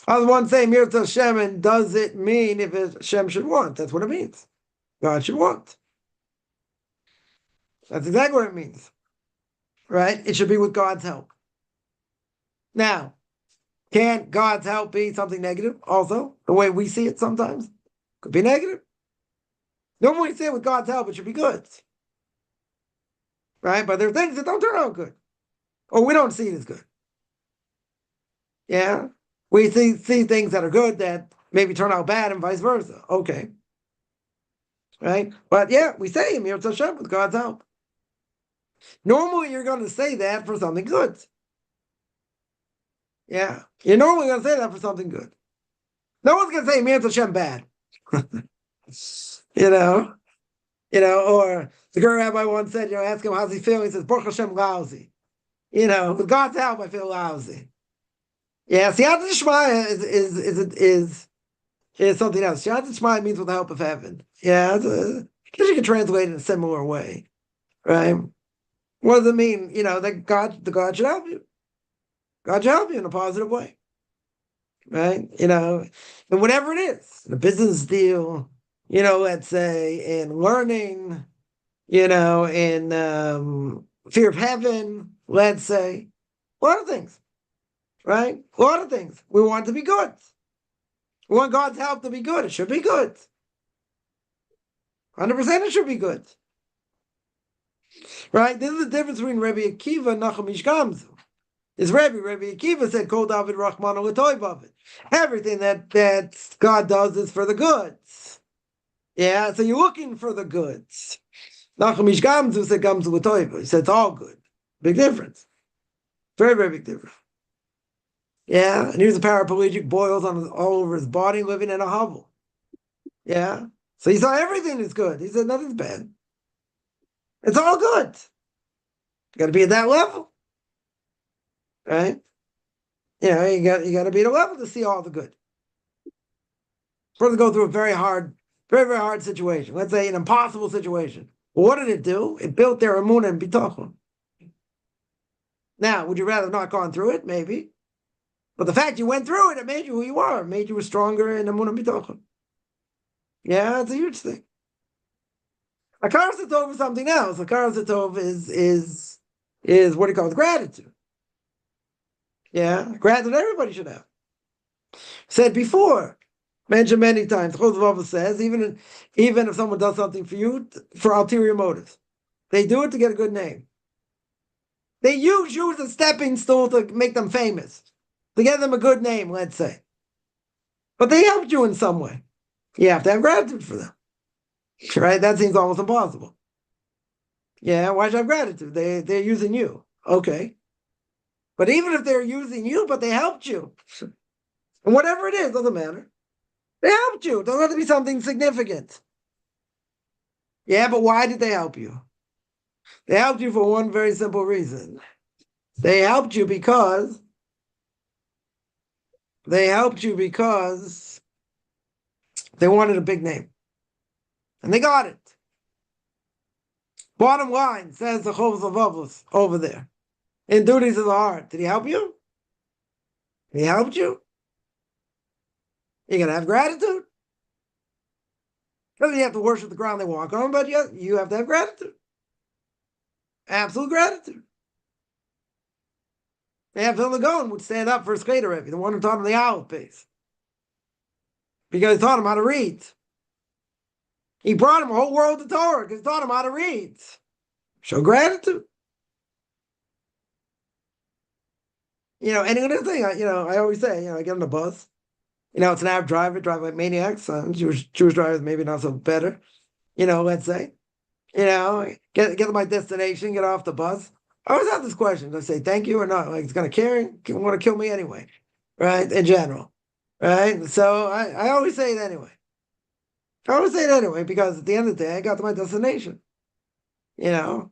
I was one saying, Yirtzeh Hashem, and does it mean if Hashem should want? That's what it means. God should want. That's exactly what it means, right? It should be with God's help. Now, can God's help be something negative also? The way we see it sometimes? Could be negative. Normally we say it with God's help, it should be good. Right? But there are things that don't turn out good. Or we don't see it as good. Yeah? We see things that are good that maybe turn out bad and vice versa. Okay. Right? But yeah, we say Mir Hashem with God's help. Normally you're going to say that for something good. Yeah. You're normally going to say that for something good. No one's going to say Mir Hashem bad. Or the great rabbi once said, ask him how's he feeling. He says, Baruch Hashem lousy. With God's help, I feel lousy. Yeah, Siyata Shmaya is something else. Siyata Shmaya means with the help of heaven. Yeah, you can translate it in a similar way, right? What does it mean? That God should help you. God should help you in a positive way, right? And whatever it is, a business deal, let's say in learning, in fear of heaven, let's say, a lot of things, right? A lot of things. We want it to be good. We want God's help to be good. It should be good. 100% it should be good. Right? This is the difference between Rabbi Akiva and Nachum Ish Gamzu. Is Rabbi Akiva said, Kol David Rachman L'toy Bavid. Everything that God does is for the goods. Yeah, so you're looking for the goods. Nachum Ish Gamzu said Gamzu L'toy. He said it's all good. Big difference. Very, very big difference. Yeah, and here's a paraplegic, boils all over his body, living in a hovel. Yeah, so he saw everything is good. He said nothing's bad. It's all good. You got to be at that level, right? You got to be at a level to see all the good. First, go through a very, very hard situation. Let's say an impossible situation. Well, what did it do? It built their emunah and bitachon. Now, would you rather not gone through it? Maybe. But the fact you went through it, it made you who you are. It made you stronger in emunah and bitachon. Yeah, it's a huge thing. Akar Satov is something else. Akar Satov is what he calls gratitude. Yeah, gratitude everybody should have. Said before, mentioned many times. Chosvava says even if someone does something for you for ulterior motives, they do it to get a good name. They use you as a stepping stool to make them famous, to get them a good name, let's say. But they helped you in some way. You have to have gratitude for them. Right? That seems almost impossible. Yeah, why should I have gratitude? They're using you. Okay. But even if they're using you, but they helped you. And whatever it is, doesn't matter. They helped you. It doesn't have to be something significant. Yeah, but why did they help you? They helped you for one very simple reason. They helped you because They helped you because they wanted a big name. And they got it. Bottom line, says the Chovos HaLevavos over there. In Duties of the Heart, did he help you? He helped you? You're going to have gratitude? Doesn't you have to worship the ground they walk on, but you have to have gratitude. Absolute gratitude. They have Vilna Gaon would stand up for his Cheder Rebbe, the one who taught him the Aleph base. Because he taught him how to read. He brought him a whole world of Torah because he taught him how to read. Show gratitude. And another thing, I always say, I get on the bus. It's an Arab driver, drive like maniacs. Jewish drivers maybe not so better. Let's say, get to my destination, get off the bus. I always have this question: do I say thank you or not? Like it's gonna want to kill me anyway, right? In general, right? So I always say it anyway. I always say it anyway because at the end of the day, I got to my destination. Oh,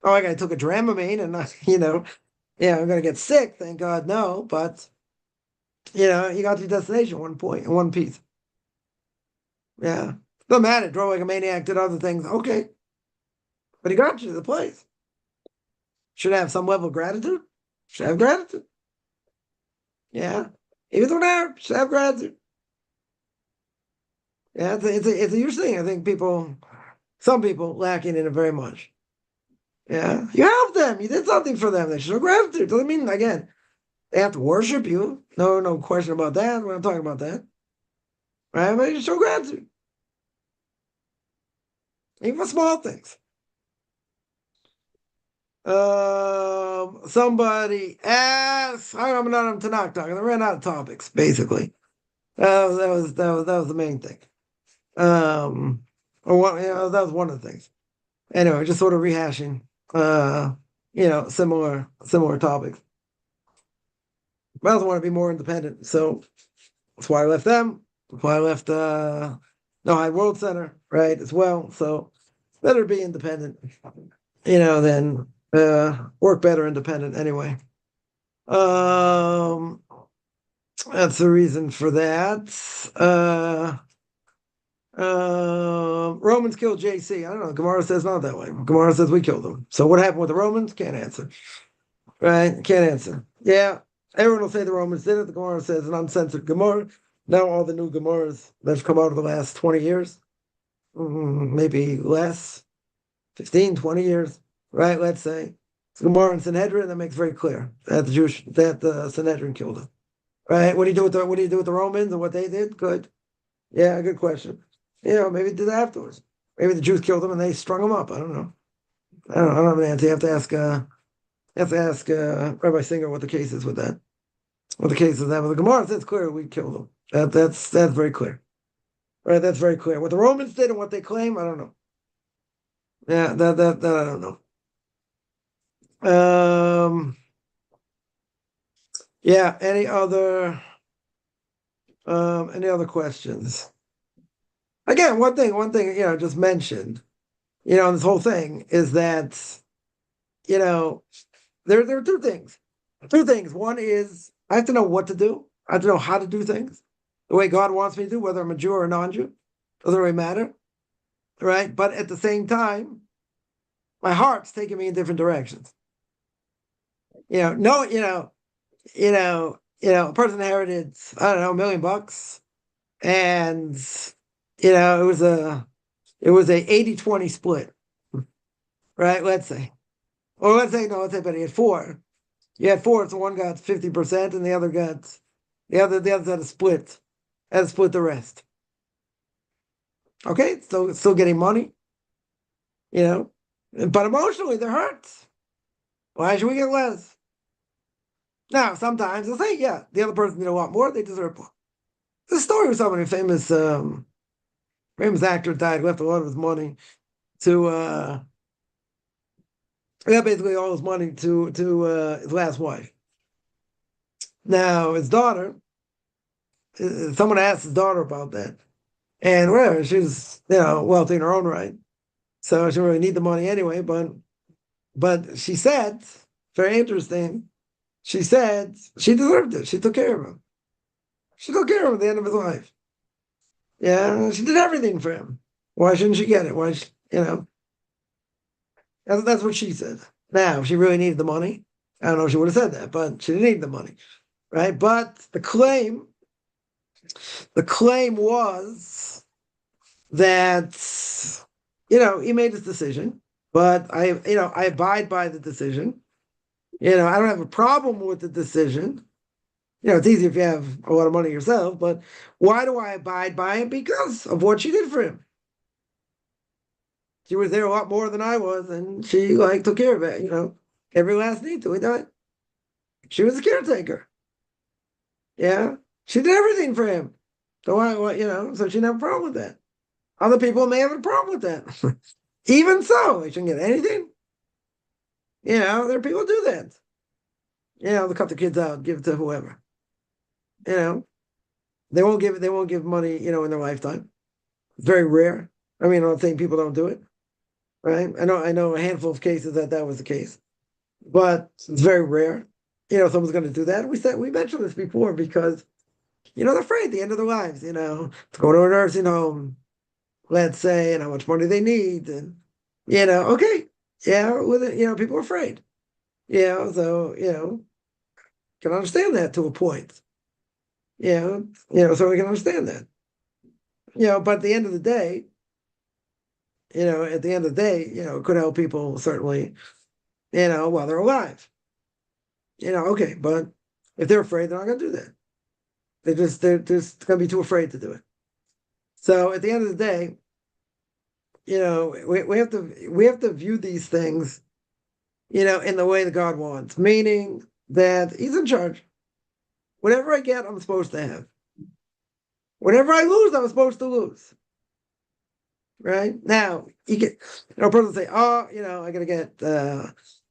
I took a Dramamine and I'm gonna get sick. Thank God, no. But you got to your destination at one point, in one piece. Yeah, doesn't matter. Drove like a maniac, did other things. Okay, but he got you to the place. Should have some level of gratitude. Should have gratitude. Yeah, even though there, should have gratitude. Yeah, it's a huge thing. I think some people lacking in it very much. Yeah, you helped them. You did something for them. They should have gratitude. Doesn't mean again they have to worship you. No question about that. We're not talking about that, right? But you show gratitude, even for small things. Somebody asked, I'm not on Tanakh talking. I ran out of topics, basically. That was the main thing. Or what, that was one of the things. Anyway, just sort of rehashing, similar topics. But I also want to be more independent, so that's why I left them. That's why I left Nohide World Center, right, as well. So better be independent, than work better independent anyway. That's the reason for that. Romans killed JC. I don't know. Gemara says not that way. Gemara says we killed them. So what happened with the Romans? Can't answer. Right? Can't answer. Yeah. Everyone will say the Romans did it. The Gemara says an uncensored Gemara. Now all the new Gemaras that have come out of the last 20 years, maybe less, 15, 20 years, right? Let's say. It's Gemara and Sanhedrin that makes very clear that the Sanhedrin killed them. Right? What do you do with the Romans and what they did? Good. Yeah, good question. Maybe they did that afterwards. Maybe the Jews killed them and they strung them up. I don't know. I don't have an answer. You have to ask Rabbi Singer what the case is with that. What the case is that. But the Gemara says clear we killed them. That's very clear. Right, that's very clear. What the Romans did and what they claim, I don't know. Yeah, that I don't know. Yeah, any other questions? Again, one thing, just mentioned, this whole thing is that, there are two things. Two things. One is I have to know what to do. I have to know how to do things the way God wants me to do, whether I'm a Jew or a non-Jew. Doesn't really matter. Right? But at the same time, my heart's taking me in different directions. A person inherited, I don't know, $1 million. And it was a 80-20 split. Right? Let's say, but he had four. You had four, so one got 50% and the other had to split. Had to split the rest. Okay, so still getting money, but emotionally they're hurt. Why should we get less? Now, sometimes they'll say, yeah, the other person did a lot more, they deserve more. There's a story with somebody, famous actor died, left a lot of his money to basically all his money to his last wife. Now, his daughter, someone asked his daughter about that. And whatever, she's wealthy in her own right. So she didn't really need the money anyway, but she said, very interesting, she said she deserved it. She took care of him. She took care of him at the end of his life. Yeah, she did everything for him. Why shouldn't she get it? That's what she said. Now, if she really needed the money, I don't know if she would have said that, but she didn't need the money, right? But the claim was that, he made his decision, but I abide by the decision. I don't have a problem with the decision. It's easy if you have a lot of money yourself, but why do I abide by it? Because of what she did for him. She was there a lot more than I was, and she took care of it, every last need to it. She was a caretaker. Yeah. She did everything for him. So so she didn't have a problem with that. Other people may have a problem with that. Even so, they shouldn't get anything. There are people who do that. They'll cut the kids out, give it to whoever. You know, they won't give money, in their lifetime. It's very rare. I mean, I'm not saying people don't do it, right? I know a handful of cases that was the case, but it's very rare. Someone's going to do that. We mentioned this before because they're afraid at the end of their lives, to go to a nursing home, let's say, and how much money they need, and okay, yeah, with it, people are afraid. So can understand that to a point. So we can understand that. But at the end of the day, it could help people certainly, while they're alive. Okay, but if they're afraid, they're not going to do that. They're just going to be too afraid to do it. So at the end of the day, we have to view these things, in the way that God wants, meaning that He's in charge. Whatever I get, I'm supposed to have. Whatever I lose, I'm supposed to lose. Right now, you get, a person say, "Oh, I gotta get,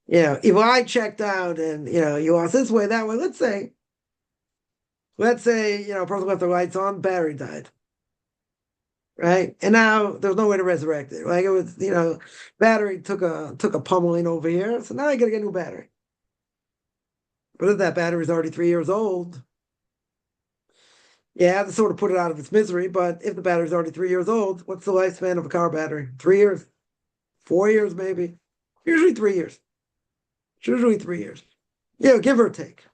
if I checked out and you lost this way, that way." Let's say, a person left the lights on, battery died, right? And now there's no way to resurrect it. Like it was, battery took a pummeling over here, so now I gotta get a new battery. But if that battery's already 3 years old, yeah, to sort of put it out of its misery. But if the battery's already 3 years old, what's the lifespan of a car battery? 3 years, 4 years, maybe. Usually 3 years. It's usually 3 years. Give or take.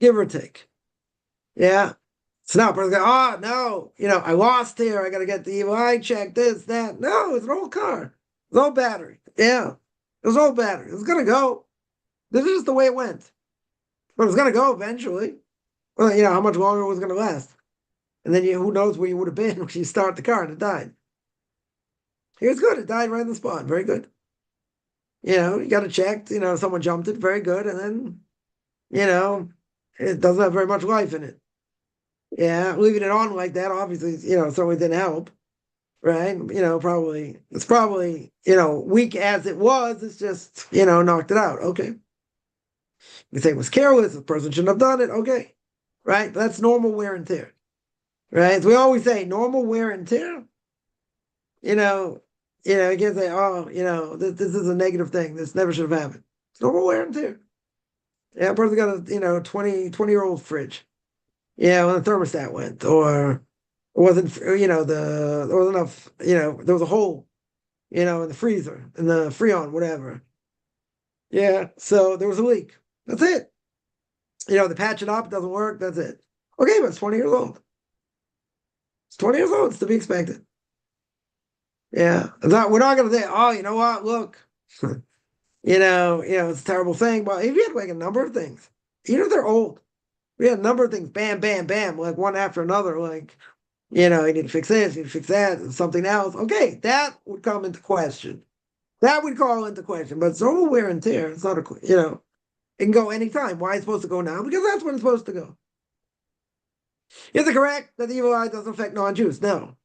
Give or take. Yeah. So now a person goes, "Oh no, I lost here. I gotta get the EY check, this, that." No, it's an old car. It's an old battery. Yeah. It was an old battery. It's gonna go. This is just the way it went. But it's gonna go eventually. Well, how much longer it was gonna last. And then who knows where you would have been when you start the car and it died. Here's good. It died right in the spot. Very good. You got it checked. Someone jumped it. Very good. And then, it doesn't have very much life in it. Yeah, leaving it on like that, obviously, certainly didn't help, right? It's probably, weak as it was. It's just, knocked it out. Okay. You say it was careless. The person shouldn't have done it. Okay. Right. That's normal wear and tear. Right. As we always say, normal wear and tear. You can't say, "Oh, this is a negative thing. This never should have happened." It's normal wear and tear. Yeah, a person got a 20-year-old fridge. Yeah, when the thermostat went, or it wasn't, there was enough, there was a hole, in the freezer, in the Freon, whatever. Yeah, so there was a leak. That's it. They patch it up, it doesn't work, that's it. Okay, but it's 20 years old. It's 20 years old, it's to be expected. Yeah. We're not gonna say, "Oh, you know what, look, it's a terrible thing." But if you had a number of things, even if they're old, we had a number of things, bam, bam, bam, like one after another, you need to fix this, you need to fix that, and something else. Okay, that would come into question. That would call into question, but it's normal wear and tear. It's not it can go anytime. Why is it supposed to go now? Because that's when it's supposed to go. Is it correct that the evil eye doesn't affect non-Jews? No.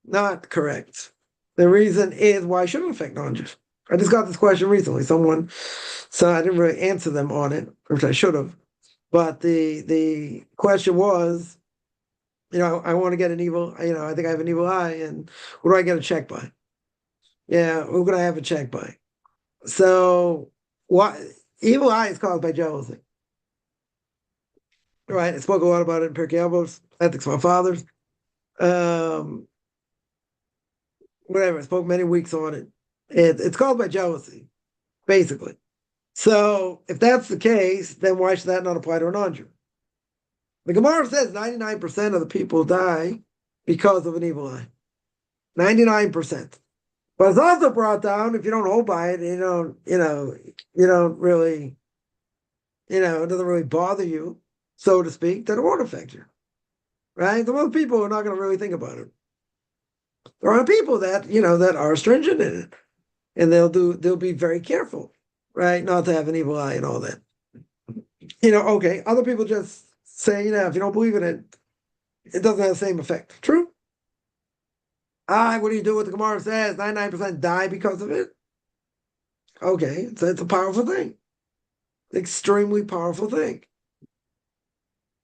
Not correct. The reason is why should it affect non-Jews? I just got this question recently. So I didn't really answer them on it, which I should have. But the question was, I want to get an evil, I think I have an evil eye, and who do I get a check by? Yeah, who could I have a check by? So what evil eye is caused by jealousy. Right? I spoke a lot about it in Pirkei Avos, Ethics of Our Fathers. Whatever. I spoke many weeks on it. It's caused by jealousy, basically. So if that's the case, then why should that not apply to a non-Jew? The Gemara says 99% of the people die because of an evil eye. 99%. But it's also brought down, if you don't hold by it, you don't really, it doesn't really bother you, so to speak, then it won't affect you. Right? The most people are not going to really think about it. There are people that, that are stringent in it. And they'll be very careful, right? Not to have an evil eye and all that. Okay. Other people just say, if you don't believe in it, it doesn't have the same effect. True. What do you do with the Gemara says? 99% die because of it. Okay, so it's a powerful thing. Extremely powerful thing.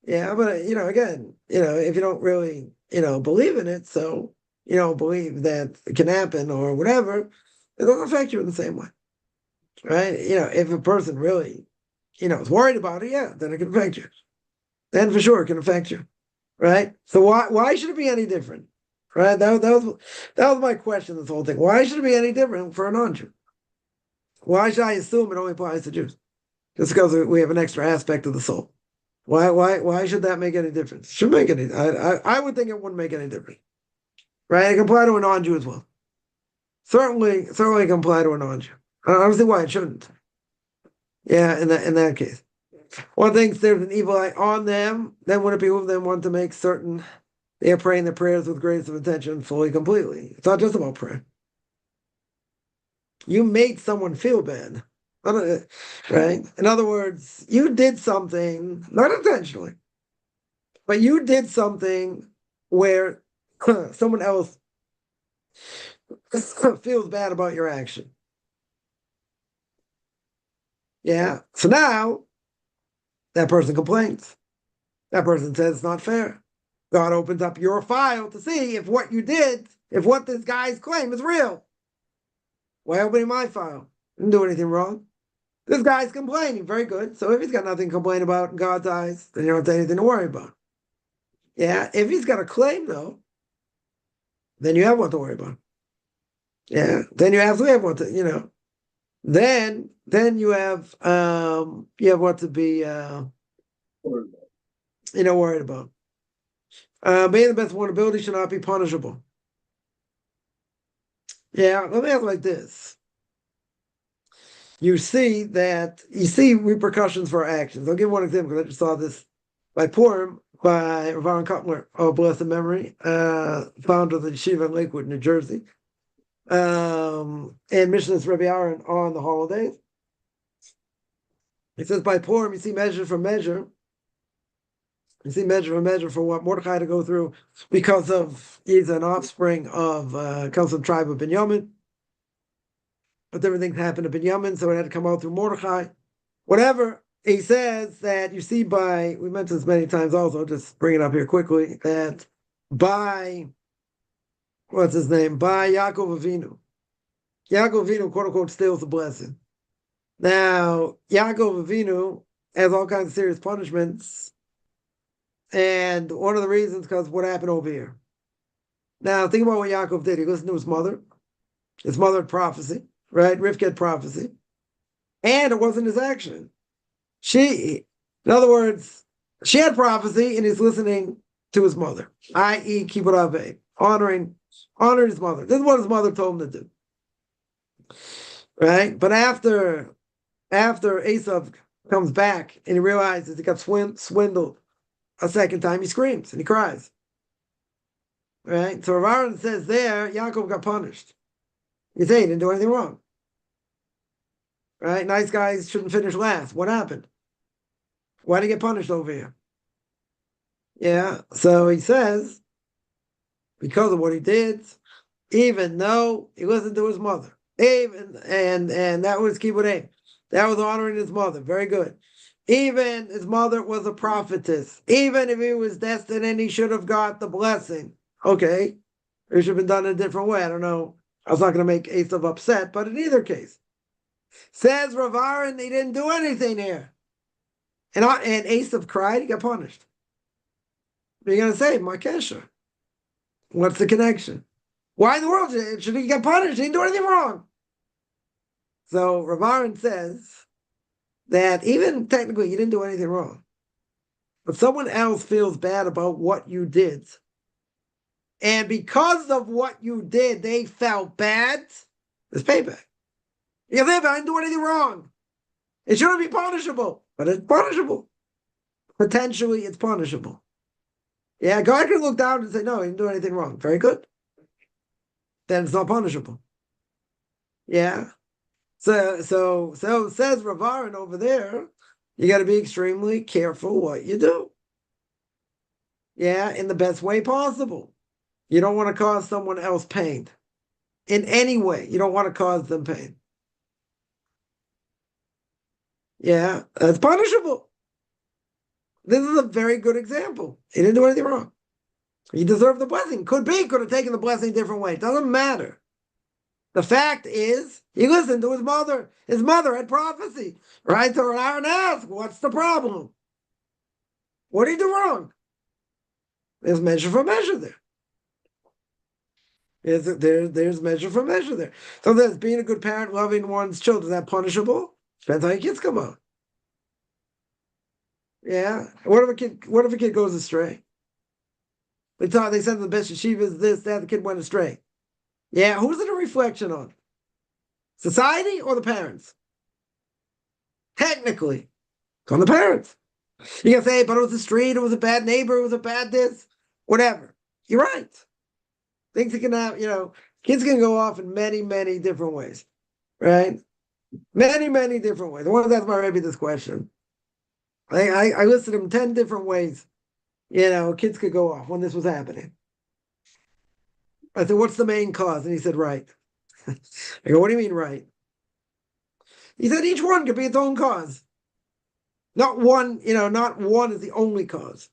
Yeah, but again, if you don't really, believe in it, so you don't believe that it can happen or whatever, it doesn't affect you in the same way. Right? If a person really, is worried about it, yeah, then it can affect you. Then for sure it can affect you. Right? So why should it be any different? Right? That was my question, this whole thing. Why should it be any different for a non-Jew? Why should I assume it only applies to Jews? Just because we have an extra aspect of the soul. Why should that make any difference? It shouldn't make any. I would think it wouldn't make any difference. Right? It can apply to a non-Jew as well. Certainly it can apply to a non-Jew. I don't see why it shouldn't. Yeah, in that case. One thinks there's an evil eye on them, then would it behoove them one to make certain they are praying their prayers with greatest of intention fully, completely. It's not just about prayer. You made someone feel bad. Right? In other words, you did something, not intentionally, but you did something where someone else feels bad about your action. Yeah. So now that person complains. That person says it's not fair. God opens up your file to see if what you did, if what this guy's claim is real. Why opening my file? Didn't do anything wrong. This guy's complaining. Very good. So if he's got nothing to complain about in God's eyes, then you don't have anything to worry about. Yeah. If he's got a claim, though, then you have what to worry about. Yeah. Then you absolutely have what to, Then you have what to be worried about. Being the best one ability should not be punishable. Yeah, let me ask like this. You see repercussions for our actions. I'll give one example because I just saw this by Purim by Rabbi Cutler of blessed memory, founder of the Yeshiva in Lakewood, New Jersey. And Mishnah's Rabbi Aaron on the holidays. He says by Purim, you see measure for measure. You see measure for measure for what Mordechai to go through because of he's an offspring of comes from the tribe of Binyamin. But different things happened to Binyamin, so it had to come out through Mordechai. Whatever, he says that you see we mentioned this many times also, just bring it up here quickly, that by Yaakov Avinu. Yaakov Avinu, quote unquote, steals the blessing. Now, Yaakov Avinu has all kinds of serious punishments. And one of the reasons, because what happened over here. Now, think about what Yaakov did. He listened to his mother. His mother had prophecy, right? Rivka had prophecy. And it wasn't his action. In other words, she had prophecy and he's listening to his mother, i.e. kibbud avei, honoring his mother. This is what his mother told him to do. Right? But after Esav comes back and he realizes he got swindled a second time, he screams and he cries. Right? So Rav Aaron says there, Yaakov got punished. You say he didn't do anything wrong. Right? Nice guys shouldn't finish last. What happened? Why did he get punished over here? Yeah. So he says, because of what he did, even though he listened to his mother, and that was kibbud avei. That was honoring his mother. Very good. Even his mother was a prophetess. Even if he was destined and he should have got the blessing. Okay. It should have been done in a different way. I don't know. I was not going to make Esav upset, but in either case. Says Rav Aaron, he didn't do anything here. And Esav cried, he got punished. What are you going to say, Markesha? What's the connection? Why in the world should he get punished? He didn't do anything wrong. So Rav says that even technically you didn't do anything wrong, but someone else feels bad about what you did. And because of what you did, they felt bad. There's payback. You live, I didn't do anything wrong. It shouldn't be punishable, but it's punishable. Potentially, it's punishable. Yeah, God can look down and say, no, he didn't do anything wrong. Very good. Then it's not punishable. Yeah. So says Ravarin over there, you got to be extremely careful what you do. Yeah, in the best way possible. You don't want to cause someone else pain. In any way, you don't want to cause them pain. Yeah, that's punishable. This is a very good example. He didn't do anything wrong. He deserved the blessing. Could have taken the blessing a different way. It doesn't matter. The fact is, he listened to his mother. His mother had prophecy, right? So Aaron asked, what's the problem? What did he do wrong? There's measure for measure there. There's measure for measure there. So there's being a good parent, loving one's children. Is that punishable? Depends how your kids come out. Yeah. What if a kid goes astray? They send the best yeshivas, this, that, the kid went astray. Yeah, who's it a reflection on? Society or the parents? Technically, it's on the parents. You can say, but it was a street, it was a bad neighbor, it was a bad this, whatever. You're right. Things can have, kids can go off in many, many different ways, right? Many, many different ways. I want to ask my Rabbi this question. I listed him 10 different ways, kids could go off when this was happening. I said, what's the main cause? And he said, right. I go, what do you mean, right? He said, each one could be its own cause. Not one is the only cause.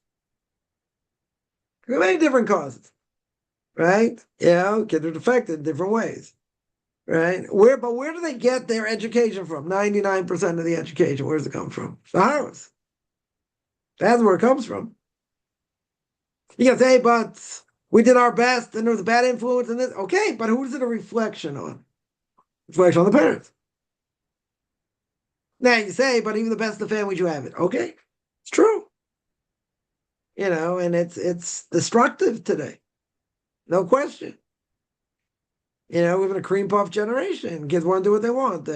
There are many different causes, right? Kids are affected in different ways, right? Where do they get their education from? 99% of the education, where does it come from? The house. That's where it comes from. You can say, but we did our best and there was a bad influence in this. Okay, but who is it a reflection on? Reflection on the parents. Now you say, but even the best of the families you have it. Okay, it's true. And it's destructive today. No question. We live in a cream puff generation. Kids want to do what they want.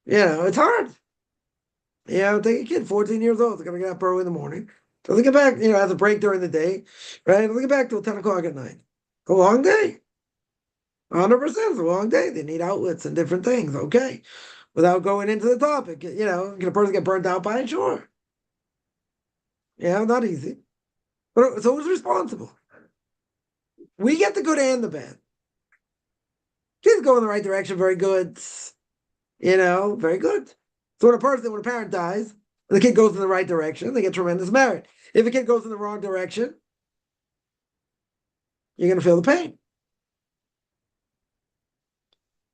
It's hard. Take a kid, 14 years old, they're going to get up early in the morning. Doesn't get back, has a break during the day, right? Doesn't get back till 10 o'clock at night. A long day. 100% it's a long day. They need outlets and different things. Okay. Without going into the topic, can a person get burnt out by it? Sure. Not easy. But so who's responsible? We get the good and the bad. Kids go in the right direction, very good. Very good. So when a parent dies, the kid goes in the right direction, they get tremendous merit. If a kid goes in the wrong direction, you're going to feel the pain.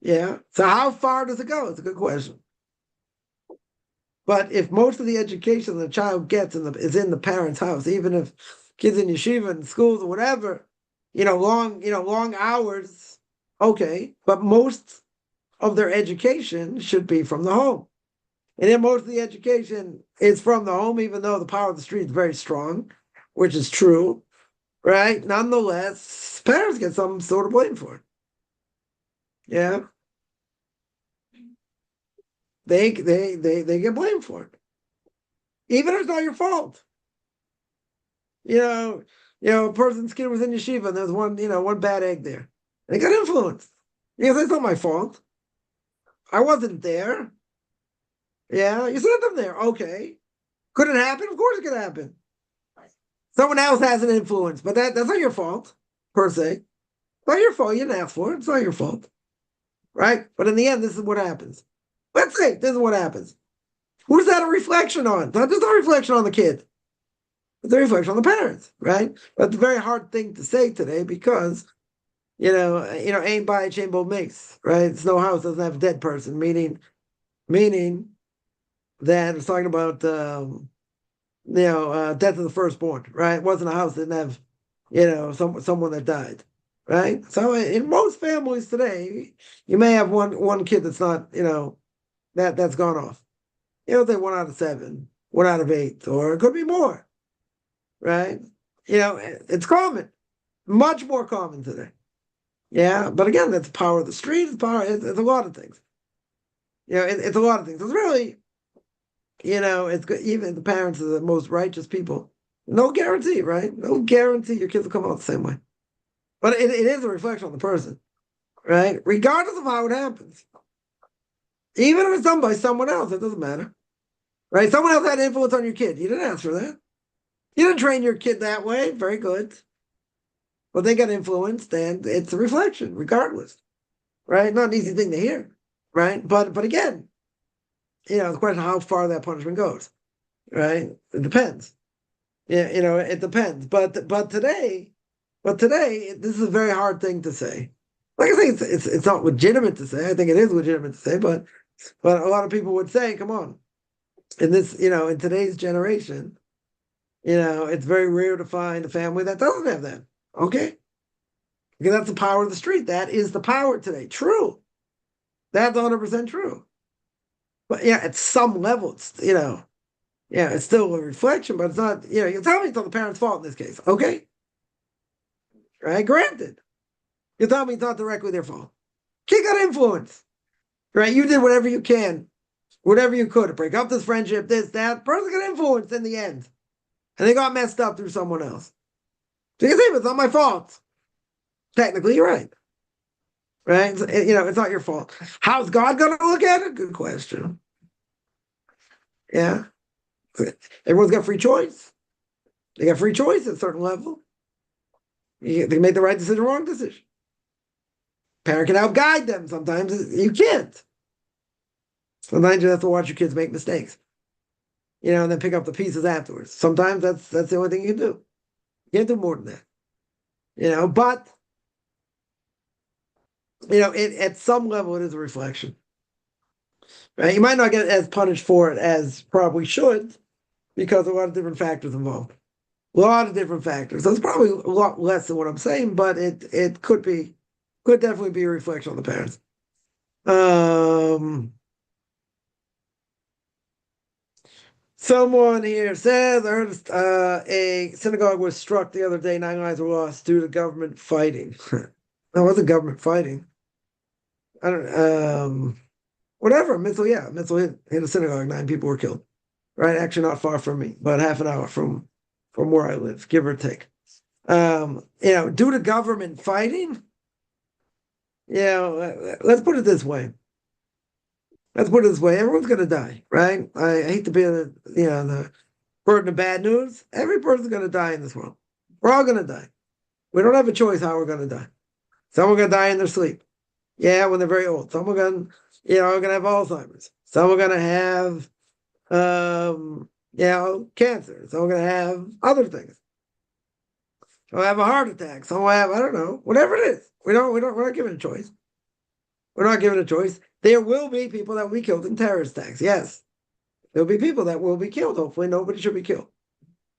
Yeah. So how far does it go? It's a good question. But if most of the education the child gets is in the parent's house, even if kids in yeshiva and schools or whatever, long hours, okay. But most of their education should be from the home. And then most of the education is from the home, even though the power of the street is very strong, which is true, right? Nonetheless, parents get some sort of blame for it. Yeah. They get blamed for it. Even if it's not your fault. A person's kid was in yeshiva and there's one bad egg there. They got influenced. That's not my fault. I wasn't there. Yeah, you sent them there. Okay. Could it happen? Of course it could happen. Someone else has an influence, but that's not your fault, per se. It's not your fault. You didn't ask for it. It's not your fault. Right? But in the end, this is what happens. Let's say this is what happens. Who's that a reflection on? Not just a reflection on the kid. It's a reflection on the parents, right? But it's a very hard thing to say today because, ain't by a chamber makes, right? It's no house doesn't have a dead person, meaning that was talking about death of the firstborn, right? It wasn't a house that didn't have, someone that died, right? So in most families today, you may have one kid that's not, that's gone off. Say 1 out of 7, 1 out of 8, or it could be more, right? It's common, much more common today. Yeah, but again, that's the power of the street. It's power. It's a lot of things. It's a lot of things. It's really, it's good. Even the parents are the most righteous people. No guarantee, right? No guarantee your kids will come out the same way. But it is a reflection on the person, right? Regardless of how it happens. Even if it's done by someone else, it doesn't matter. Right? Someone else had influence on your kid. You didn't ask for that. You didn't train your kid that way. Very good. But they got influenced, and it's a reflection, regardless. Right? Not an easy thing to hear. Right? But again, the question of how far that punishment goes. Right? It depends. Yeah, it depends. But today, this is a very hard thing to say. Like I say, it's not legitimate to say. I think it is legitimate to say, but a lot of people would say, come on, in this, in today's generation, it's very rare to find a family that doesn't have that. Okay. Because that's the power of the street. That is the power today. True. That's 100% true. But yeah, at some level, it's, it's still a reflection, but it's not, you tell me it's not the parents' fault in this case. Okay. Right? Granted. You tell me it's not directly their fault. Kid got influence. Right? You did whatever you can, whatever you could to break up this friendship, this, that. Person got influence in the end. And they got messed up through someone else. So you can say, it's not my fault. Technically, you're right. Right? It's not your fault. How's God going to look at it? Good question. Yeah. Everyone's got free choice. They got free choice at a certain level. They can make the right decision, wrong decision. Parent can help guide them. Sometimes you can't. Sometimes you have to watch your kids make mistakes. And then pick up the pieces afterwards. Sometimes that's the only thing you can do. You can't do more than that. But at some level it is a reflection. Right? You might not get as punished for it as probably should, because a lot of different factors involved. A lot of different factors. So it's probably a lot less than what I'm saying, but it could definitely be a reflection on the parents. Someone here says, I heard a synagogue was struck the other day, 9 lives were lost due to government fighting. That wasn't government fighting. I don't whatever, missile hit a synagogue, 9 people were killed. Right? Actually not far from me, about half an hour from where I live, give or take. Due to government fighting, let's put it this way. Everyone's going to die, right? I hate to be the burden of bad news. Every person's going to die in this world. We're all going to die. We don't have a choice how we're going to die. Some are going to die in their sleep. Yeah, when they're very old. Some are going to, are going to have Alzheimer's. Some are going to have, cancer. Some are going to have other things. Some will have a heart attack. Some will have, I don't know, whatever it is. We're not given a choice. We're not given a choice. There will be people that will be killed in terrorist attacks. Yes. There'll be people that will be killed. Hopefully nobody should be killed.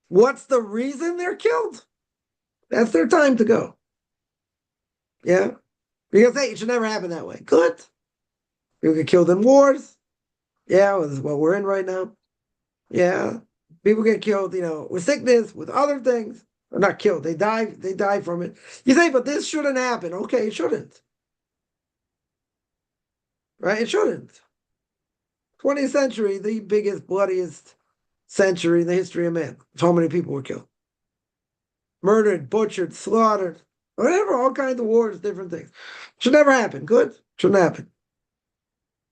What's the reason they're killed? That's their time to go. Yeah. Because, hey, it should never happen that way. Good. People get killed in wars. Yeah, this is what we're in right now. Yeah. People get killed, with sickness, with other things. Or not killed. They die from it. You say, but this shouldn't happen. Okay, it shouldn't. Right? It shouldn't. 20th century, the biggest, bloodiest century in the history of man. How many people were killed? Murdered, butchered, slaughtered, whatever, all kinds of wars, different things. Should never happen. Good. Shouldn't happen.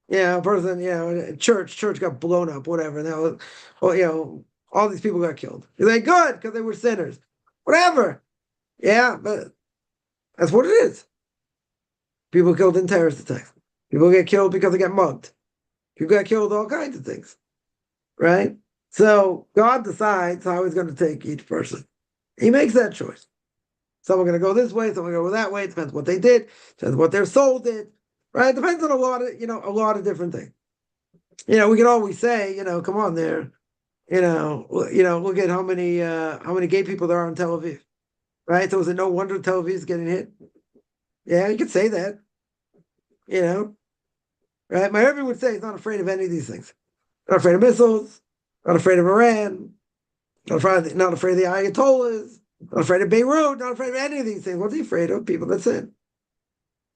Yeah, a person, church got blown up, whatever. Now, all these people got killed. You're like, good, because they were sinners. Whatever. Yeah, but that's what it is. People killed in terrorist attacks. People get killed because they get mugged. People get killed all kinds of things. Right? So God decides how he's going to take each person. He makes that choice. Some are going to go this way, some are going to go that way. It depends what they did, depends what their soul did. Right? It depends on a lot of different things. We can always say, come on there, look at how many gay people there are in Tel Aviv, right? So is it no wonder Tel Aviv is getting hit? Yeah, you could say that, you know, right? My Rabbi would say he's not afraid of any of these things. Not afraid of missiles, not afraid of Iran, not afraid of the Ayatollahs, not afraid of Beirut, not afraid of any of these things. What's he afraid of? People that sin.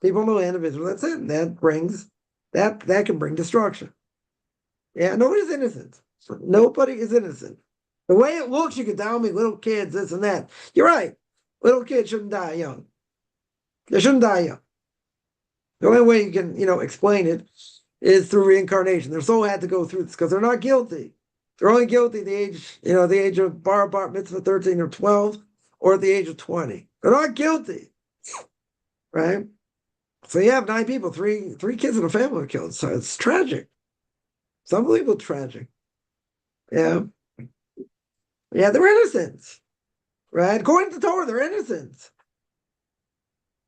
People in the land of Israel that sin. That can bring destruction. Yeah, nobody's innocent. Nobody is innocent. The way it looks, you can tell me little kids, this and that. You're right. Little kids shouldn't die young. They shouldn't die young. The only way you can, explain it is through reincarnation. Their soul had to go through this because they're not guilty. They're only guilty at the age of bar mitzvah 13 or 12, or at the age of 20. They're not guilty, right? So you have 9 people, three kids in a family were killed. So it's tragic. It's unbelievable tragic. Yeah. Yeah, they're innocent, right? According to Torah, they're innocent.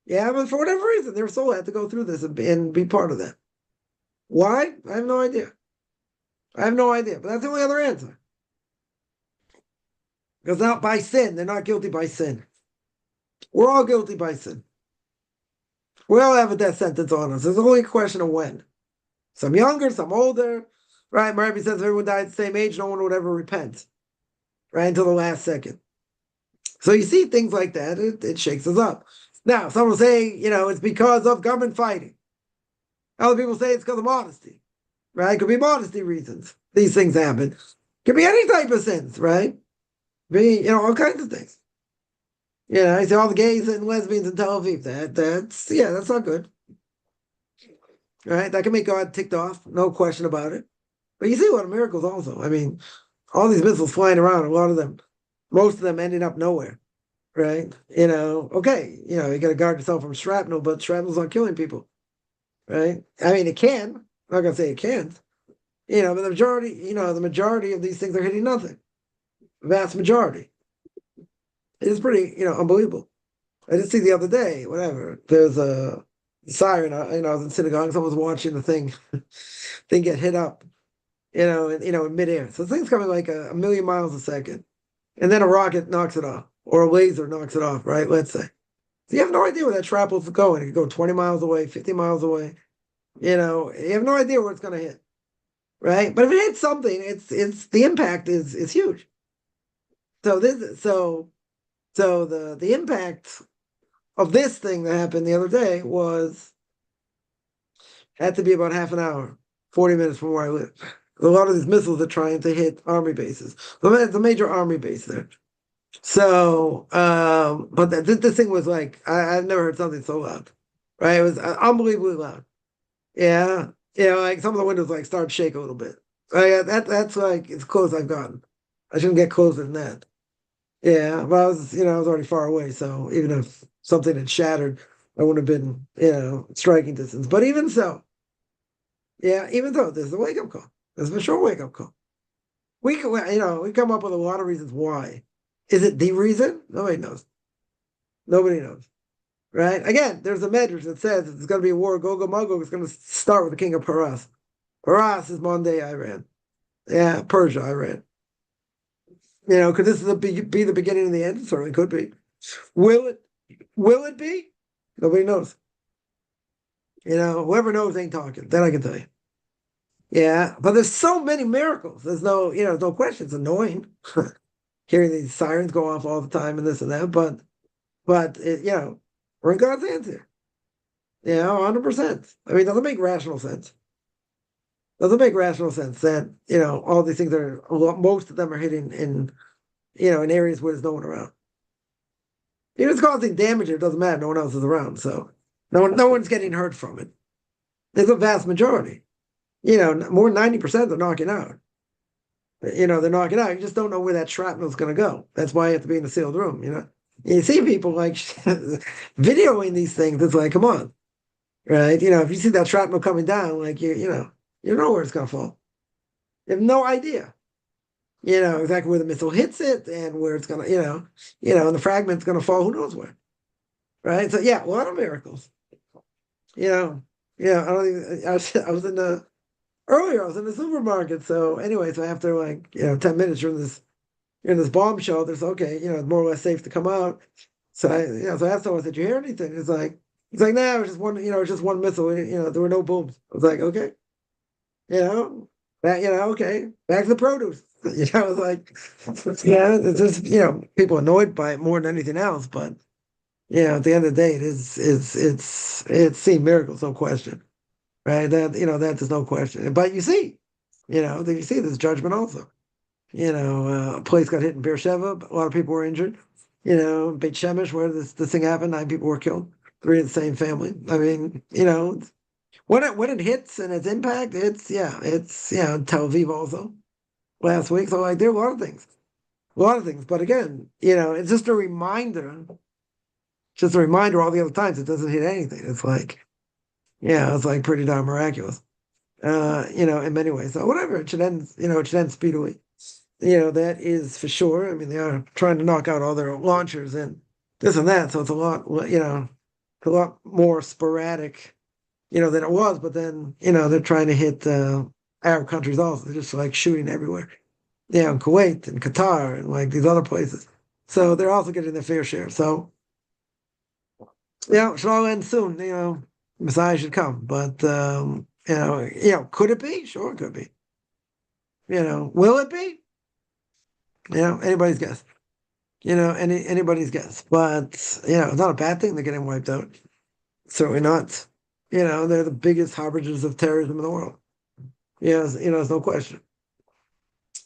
Yeah, but for whatever reason, their soul had to go through this and be part of that. Why? I have no idea. But that's the only other answer. Because not by sin. They're not guilty by sin. We're all guilty by sin. We all have a death sentence on us. There's only a question of when. Some younger, some older. Right? Rabbi says if everyone died at the same age, no one would ever repent. Right? Until the last second. So you see things like that, it shakes us up. Now, some will say, it's because of government fighting. Other people say it's because of modesty. Right? It could be modesty reasons. These things happen. Could be any type of sins, right? Be, all kinds of things. I say all the gays and lesbians in Tel Aviv. That's not good. Right? That can make God ticked off, no question about it. But you see a lot of miracles also. I mean, all these missiles flying around, most of them ending up nowhere. Right? Okay, you got to guard yourself from shrapnel, but shrapnel's not killing people. Right? I mean, it can. I'm not gonna say it can't. But the majority of these things are hitting nothing. Vast majority. It's pretty, unbelievable. I did see the other day, whatever. There's a siren. I was in synagogue. Someone was watching the thing get hit up, in midair. So the thing's coming like a million miles a second, and then a rocket knocks it off, or a laser knocks it off. Right? Let's say. So you have no idea where that shrapnel's going. It could go 20 miles away, 50 miles away. You have no idea where it's going to hit. Right? But if it hits something, it's the impact is huge. So the impact of this thing that happened the other day had to be about half an hour, 40 minutes from where I live. A lot of these missiles are trying to hit army bases. So it's a major army base there. So, but this thing was like, I've never heard something so loud, right? It was unbelievably loud. Yeah. Like some of the windows like start to shake a little bit. That's like as close I've gotten. I shouldn't get closer than that. Yeah, but I was already far away, so even if something had shattered, I wouldn't have been, striking distance. But even so, there's a wake-up call. There's a sure wake-up call. We come up with a lot of reasons why. Is it the reason? Nobody knows. Nobody knows. Right? Again, there's a medrash that says it's going to be a war. Gog and Magog is going to start with the king of Paras. Paras is Monday, Iran. Yeah, Persia, Iran. Could this be the beginning of the end? It certainly could be. Will it be? Nobody knows. Whoever knows ain't talking. That I can tell you. Yeah, but there's so many miracles. There's no question. It's annoying hearing these sirens go off all the time and this and that. But we're in God's hands here. 100%. I mean, it doesn't make rational sense. Doesn't make rational sense that all these things most of them are hitting in areas where there's no one around. If it's causing damage, it doesn't matter. No one else is around, so no one's getting hurt from it. There's a vast majority. More than 90% they're knocking out. They're knocking out. You just don't know where that shrapnel is going to go. That's why you have to be in a sealed room. You see people like videoing these things. It's like, come on, right? If you see that shrapnel coming down, like you know where it's going to fall. You have no idea. Exactly where the missile hits it and where it's going to, and the fragment's going to fall. Who knows where? Right. So a lot of miracles. I don't even. I was in earlier. I was in the supermarket. So anyway, so after like 10 minutes, you're in this bombshell. There's okay, it's more or less safe to come out. So so I asked someone, "Did you hear anything?" It's like, nah, it was just one, it's just one missile. There were no booms. I was like, okay, okay, back to the produce. It's like, yeah, it's just people annoyed by it more than anything else. But at the end of the day, it's seeing miracles, no question, right? That there's no question. But that you see this judgment also. A place got hit in Beersheba. A lot of people were injured. Beit Shemesh, where this thing happened, 9 people were killed. 3 in the same family. I mean, when it hits and its impact, it's Tel Aviv also last week. So like there are a lot of things. But again, it's just a reminder. All the other times it doesn't hit anything. It's like pretty darn miraculous. In many ways. So whatever, it should end speedily. That is for sure. I mean, they are trying to knock out all their launchers and this and that. So it's a lot more sporadic, than it was. But then, they're trying to hit Arab countries also. They're just like shooting everywhere. In Kuwait and Qatar and like these other places. So they're also getting their fair share. So, it should all end soon. Messiah should come. But, could it be? Sure, it could be. Will it be? Anybody's guess. Anybody's guess. But it's not a bad thing they're getting wiped out. Certainly not. They're the biggest harbingers of terrorism in the world. There's no question.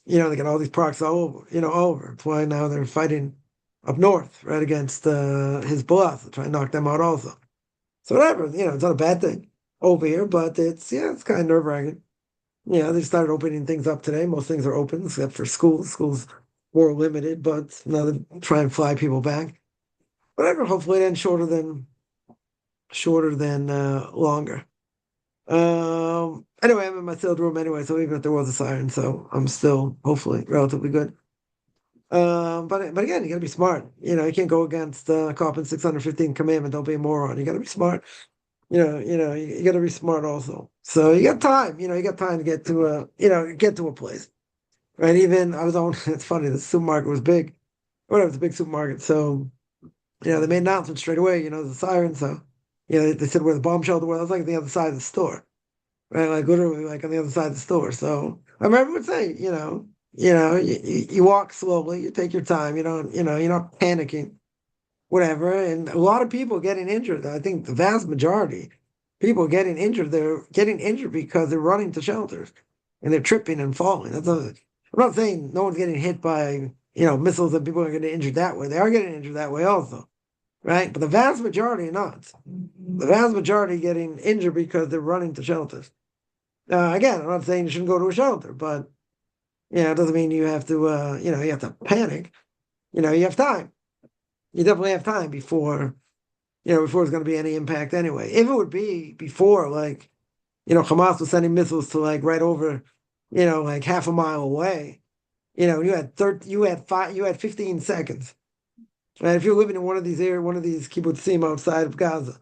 They got all these procs all over, all over. That's why now they're fighting up north, right, against Hezbollah to try and knock them out also. So whatever, it's not a bad thing over here, but it's kind of nerve-wracking. They started opening things up today. Most things are open except for schools. Schools more limited, but now they try and fly people back. Whatever. Hopefully, it ends shorter than longer. Anyway, I'm in my sealed room anyway, so even if there was a siren, so I'm still hopefully relatively good. But again, you got to be smart. You can't go against Kaufman's 615 commandment. Don't be a moron. You got to be smart. You got to be smart also. So you got time. You got time to get to a place. Right? Even I was on. It's funny. The supermarket was big. Whatever, it's a big supermarket. So they made an announcement straight away. There's a siren. So they said where the bomb shelter was. I was like on the other side of the store. Right? Like literally, like on the other side of the store. So I remember everyone saying, you walk slowly. You take your time. You're not panicking. Whatever. And a lot of people getting injured. I think the vast majority people getting injured, they're getting injured because they're running to shelters and they're tripping and falling. I'm not saying no one's getting hit by, missiles and people are getting injured that way. They are getting injured that way also, right? But the vast majority are not. The vast majority getting injured because they're running to shelters. Again, I'm not saying you shouldn't go to a shelter, but it doesn't mean you have to, you have to panic. You have time. You definitely have time before there's going to be any impact anyway. If it would be before, like, Hamas was sending missiles to like right over, like half a mile away, you had 15 seconds. Right? If you're living in one of these kibbutzim outside of Gaza,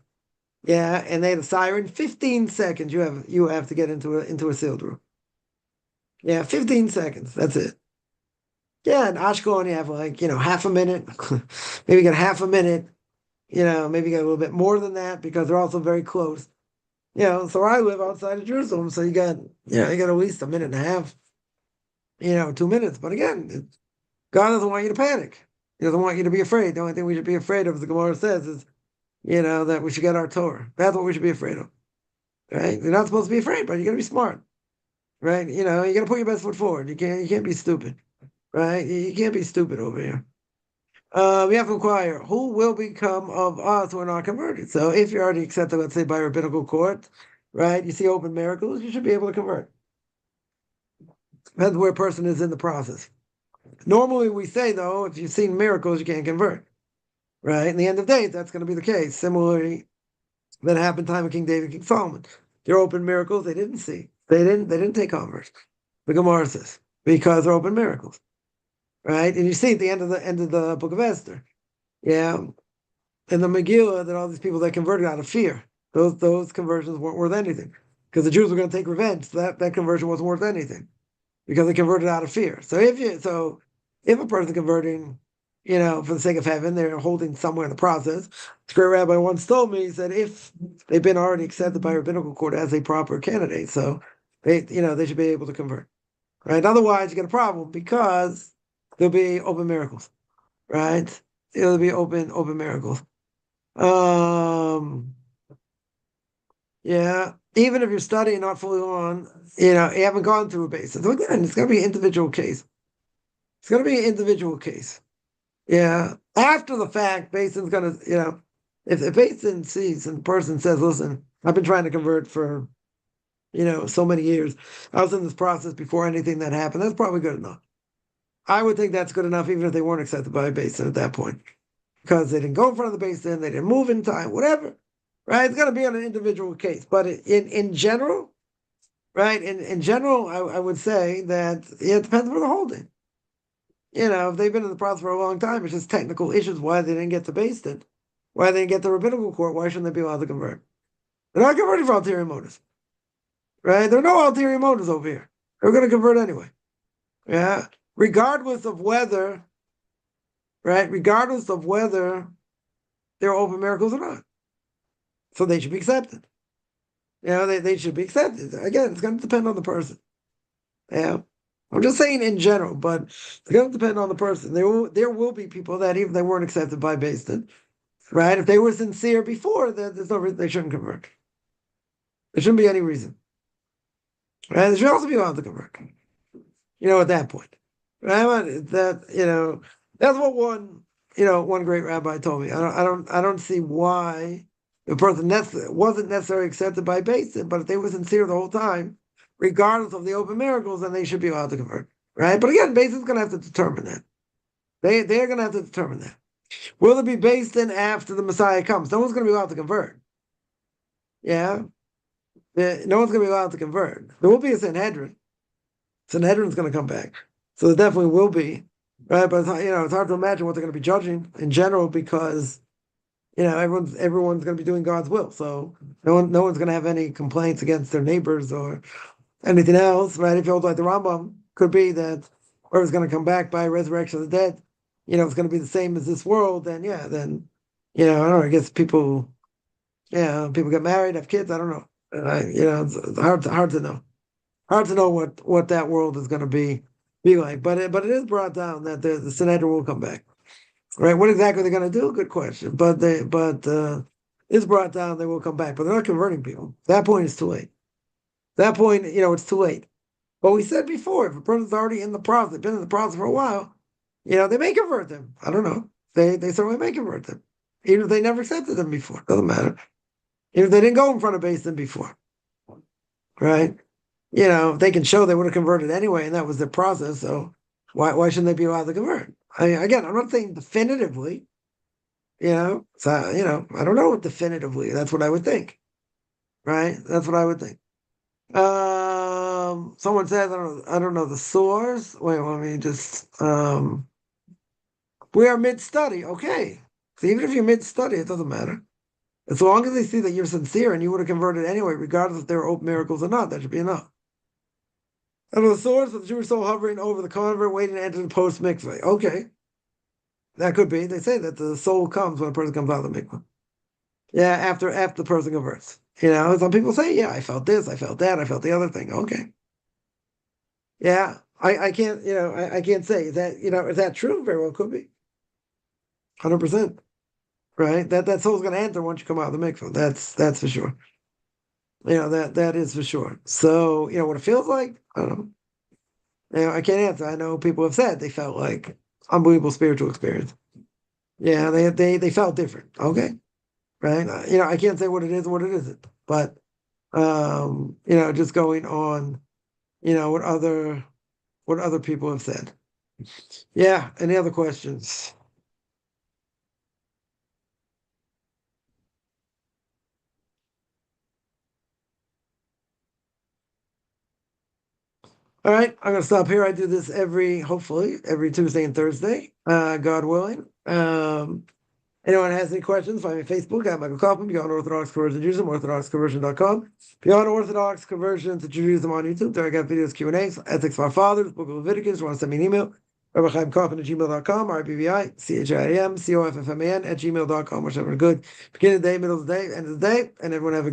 and they had a siren, 15 seconds you have to get into a sealed room. 15 seconds. That's it. Yeah, in Ashkelon you have like, half a minute, maybe you got half a minute. Maybe you got a little bit more than that because they're also very close. So I live outside of Jerusalem, so you got at least a minute and a half, 2 minutes. But again, God doesn't want you to panic. He doesn't want you to be afraid. The only thing we should be afraid of, as the Gemara says, is, that we should get our Torah. That's what we should be afraid of. Right? You're not supposed to be afraid, but you got to be smart. Right? You got to put your best foot forward. You can't be stupid. Right? You can't be stupid over here. We have to inquire who will become of us who are not converted. So if you're already accepted, let's say by rabbinical court, right? You see open miracles, you should be able to convert. Depends where a person is in the process. Normally we say though, if you've seen miracles, you can't convert. Right? In the end of days, that's going to be the case. Similarly, that happened time of King David, King Solomon. They're open miracles they didn't see. They didn't take converts. The Gemara says, because they're open miracles. Right? And you see at the end of the book of Esther. Yeah. And the Megillah, that all these people that converted out of fear, those conversions weren't worth anything. because the Jews were going to take revenge. So that conversion wasn't worth anything because they converted out of fear. So if a person converting, for the sake of heaven, they're holding somewhere in the process. This great rabbi once told me, he said, if they've been already accepted by rabbinical court as a proper candidate, so they should be able to convert, right? Otherwise, you get a problem because there'll be open miracles, right? There'll be open miracles. Yeah, even if you're studying not fully on, you haven't gone through a basis. So again, it's going to be an individual case. It's going to be an individual case. Yeah. After the fact, Basin's going to, if Basin sees and the person says, listen, I've been trying to convert for, so many years. I was in this process before anything that happened. That's probably good enough. I would think that's good enough, even if they weren't accepted by a Basin at that point, because they didn't go in front of the Basin, they didn't move in time, whatever. Right? It's going to be on an individual case. But in general, right? In general, I would say that it depends where they're holding. If they've been in the process for a long time, it's just technical issues why they didn't get to Beis Din, why they didn't get the rabbinical court, why shouldn't they be allowed to convert? They're not converting for ulterior motives, right? There are no ulterior motives over here. They're going to convert anyway. Yeah, regardless of whether, right? Regardless of whether they're open miracles or not. So they should be accepted. They should be accepted. Again, it's going to depend on the person. Yeah. I'm just saying in general, but it's going to depend on the person. There will be people that even they weren't accepted by Beis Din, right? If they were sincere before, there's no reason they shouldn't convert. There shouldn't be any reason, right? They should also be allowed to convert. At that point, right? That's what one great rabbi told me. I don't see why the person wasn't necessarily accepted by Beis Din, but if they were sincere the whole time, regardless of the open miracles, then they should be allowed to convert, right? But again, Beis Din's going to have to determine that. They're going to have to determine that. Will it be Beis Din after the Messiah comes? No one's going to be allowed to convert. Yeah, no one's going to be allowed to convert. There will be a Sanhedrin. Sanhedrin's going to come back, so there definitely will be, right? But it's hard to imagine what they're going to be judging in general because everyone's going to be doing God's will. So no one's going to have any complaints against their neighbors or anything else, right? If you hold like the Rambam, could be that whoever's going to come back by resurrection of the dead, it's going to be the same as this world. Then I don't know. I guess people get married, have kids. I don't know. It's hard to know. Hard to know what that world is going to be like. But it is brought down that the Sanhedrin will come back. Right? What exactly they're going to do? Good question. But it's brought down they will come back. But they're not converting people. At that point, it's too late. At that point, it's too late. But we said before, if a person's already in the process, been in the process for a while, they may convert them. I don't know. They certainly may convert them. Even if they never accepted them before. Doesn't matter. Even if they didn't go in front of Beis Din before. Right? If they can show they would have converted anyway, and that was their process, so why shouldn't they be allowed to convert? Again, I'm not saying definitively, so I don't know definitively. That's what I would think. Right? That's what I would think. Someone says, I don't know the source. Wait, let me just we are mid-study. Okay. So even if you're mid-study, it doesn't matter. As long as they see that you're sincere and you would have converted anyway, regardless if there were open miracles or not, that should be enough. And the source of the Jewish soul hovering over the convert, waiting to enter the post mikveh. Okay. That could be. They say that the soul comes when a person comes out of the mikveh. Yeah, after the person converts. Some people say, yeah, I felt this, I felt that, I felt the other thing. Okay. Yeah, I can't, I can't say is that true? Very well could be. 100%. Right? That soul's gonna enter once you come out of the mikveh. That's for sure. That is for sure. So, what it feels like, I don't know. I can't answer. I know people have said they felt like unbelievable spiritual experience. Yeah, they felt different. Okay. Right? I can't say what it is or what it isn't. But just going on, what other people have said. Yeah, any other questions? All right, I'm gonna stop here. I do this hopefully every Tuesday and Thursday, God willing. Anyone has any questions, find me on Facebook at Michael Kaufman, Beyond Orthodox Conversion to Judaism, orthodoxconversion.com. Beyond Orthodox Conversion to Judaism on YouTube. There I got videos, Q&As, Ethics of Our Fathers, Book of Leviticus. You want to send me an email? RabbiChaimKaufman@gmail.com, RBBICHIMCOFFMAN @gmail.com. Wish everyone a good beginning of the day, middle of the day, end of the day, and everyone have a good